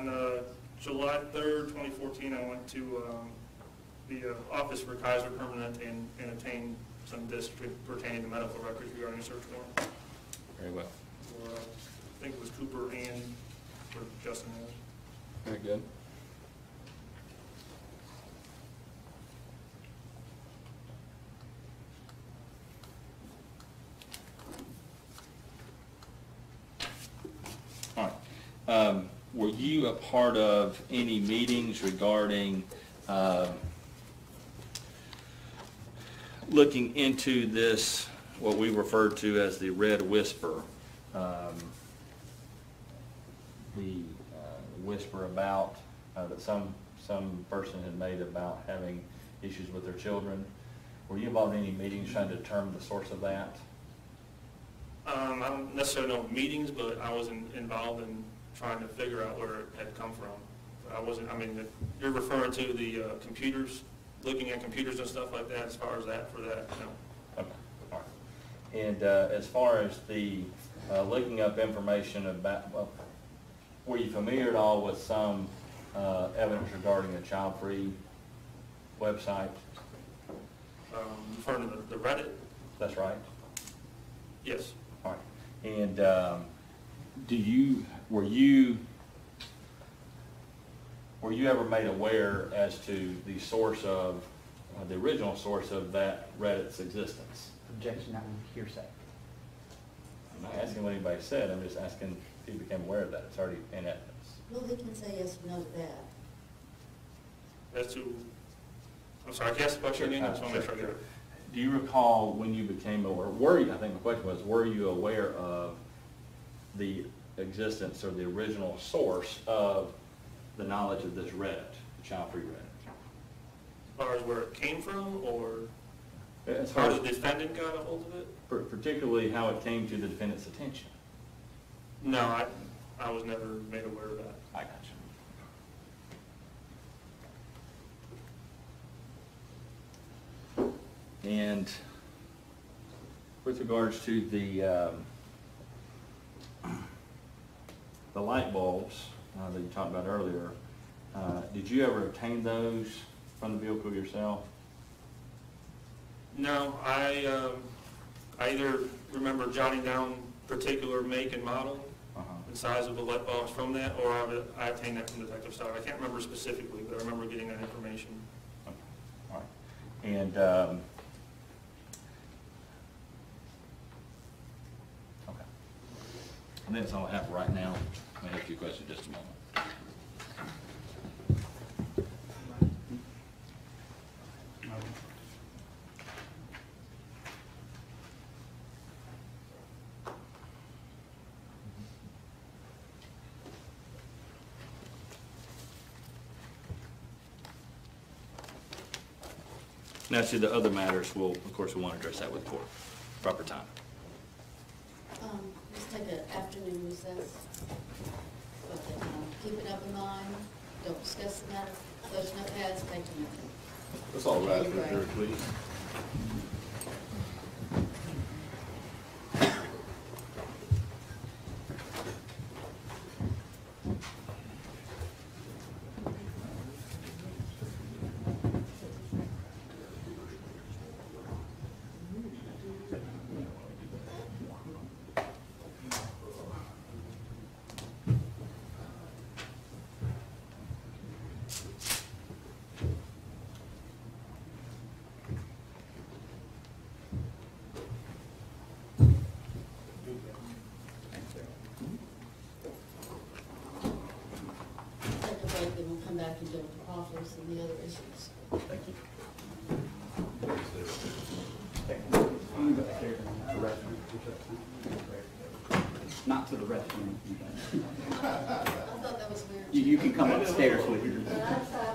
On July 3rd, 2014, I went to the office for Kaiser Permanent and obtained some district pertaining to medical records regarding a search warrant. Very well. For, I think it was Cooper and for Justin Harris. Very good. All right. Were you a part of any meetings regarding looking into this, what we refer to as the red whisper? The whisper about that some person had made about having issues with their children. Were you involved in any meetings trying to determine the source of that? I don't necessarily know meetings, but I was involved in trying to figure out where it had come from. But I wasn't, I mean, you're referring to the computers, looking at computers and stuff like that, as far as that, for that, no. Okay, all right. And as far as the looking up information about, well, were you familiar at all with some evidence regarding a child-free website? Referring to the Reddit? That's right? Yes. All right. And were you ever made aware as to the source of, the original source of that Reddit's existence? Objection, that would be hearsay. I'm not asking what anybody said, I'm just asking if you became aware of that. It's already in evidence. Well, he can say yes or no to that. As to, I'm sorry, I guess the question again, I just want to make sure I get it. Do you recall when you became aware, I think my question was, were you aware of the existence or the original source of the knowledge of this Reddit, the child-free Reddit? As far as where it came from, or As how far the as defendant got a hold of it? particularly how it came to the defendant's attention? No, I was never made aware of that. I got you. And with regards to the light bulbs that you talked about earlier, did you ever obtain those from the vehicle yourself? No, I either remember jotting down particular make and model and size of the light bulbs from that, or I obtained that from Detective Stout. I can't remember specifically, but I remember getting that information. Okay. All right. And okay. And that's all I have right now. I have a few questions in just a moment. Now, to the other matters, we'll, of course, we want to address that with court, proper time. Let's take an afternoon recess. But keep it up in mind, don't discuss the matter, close notepads, take a minute. That's all right, Mr. Jerry, please. Take a break, and we'll come back and deal with the offers and the other issues. Thank you. Not to the restroom. I thought that was weird. You can come upstairs with your. But I tried.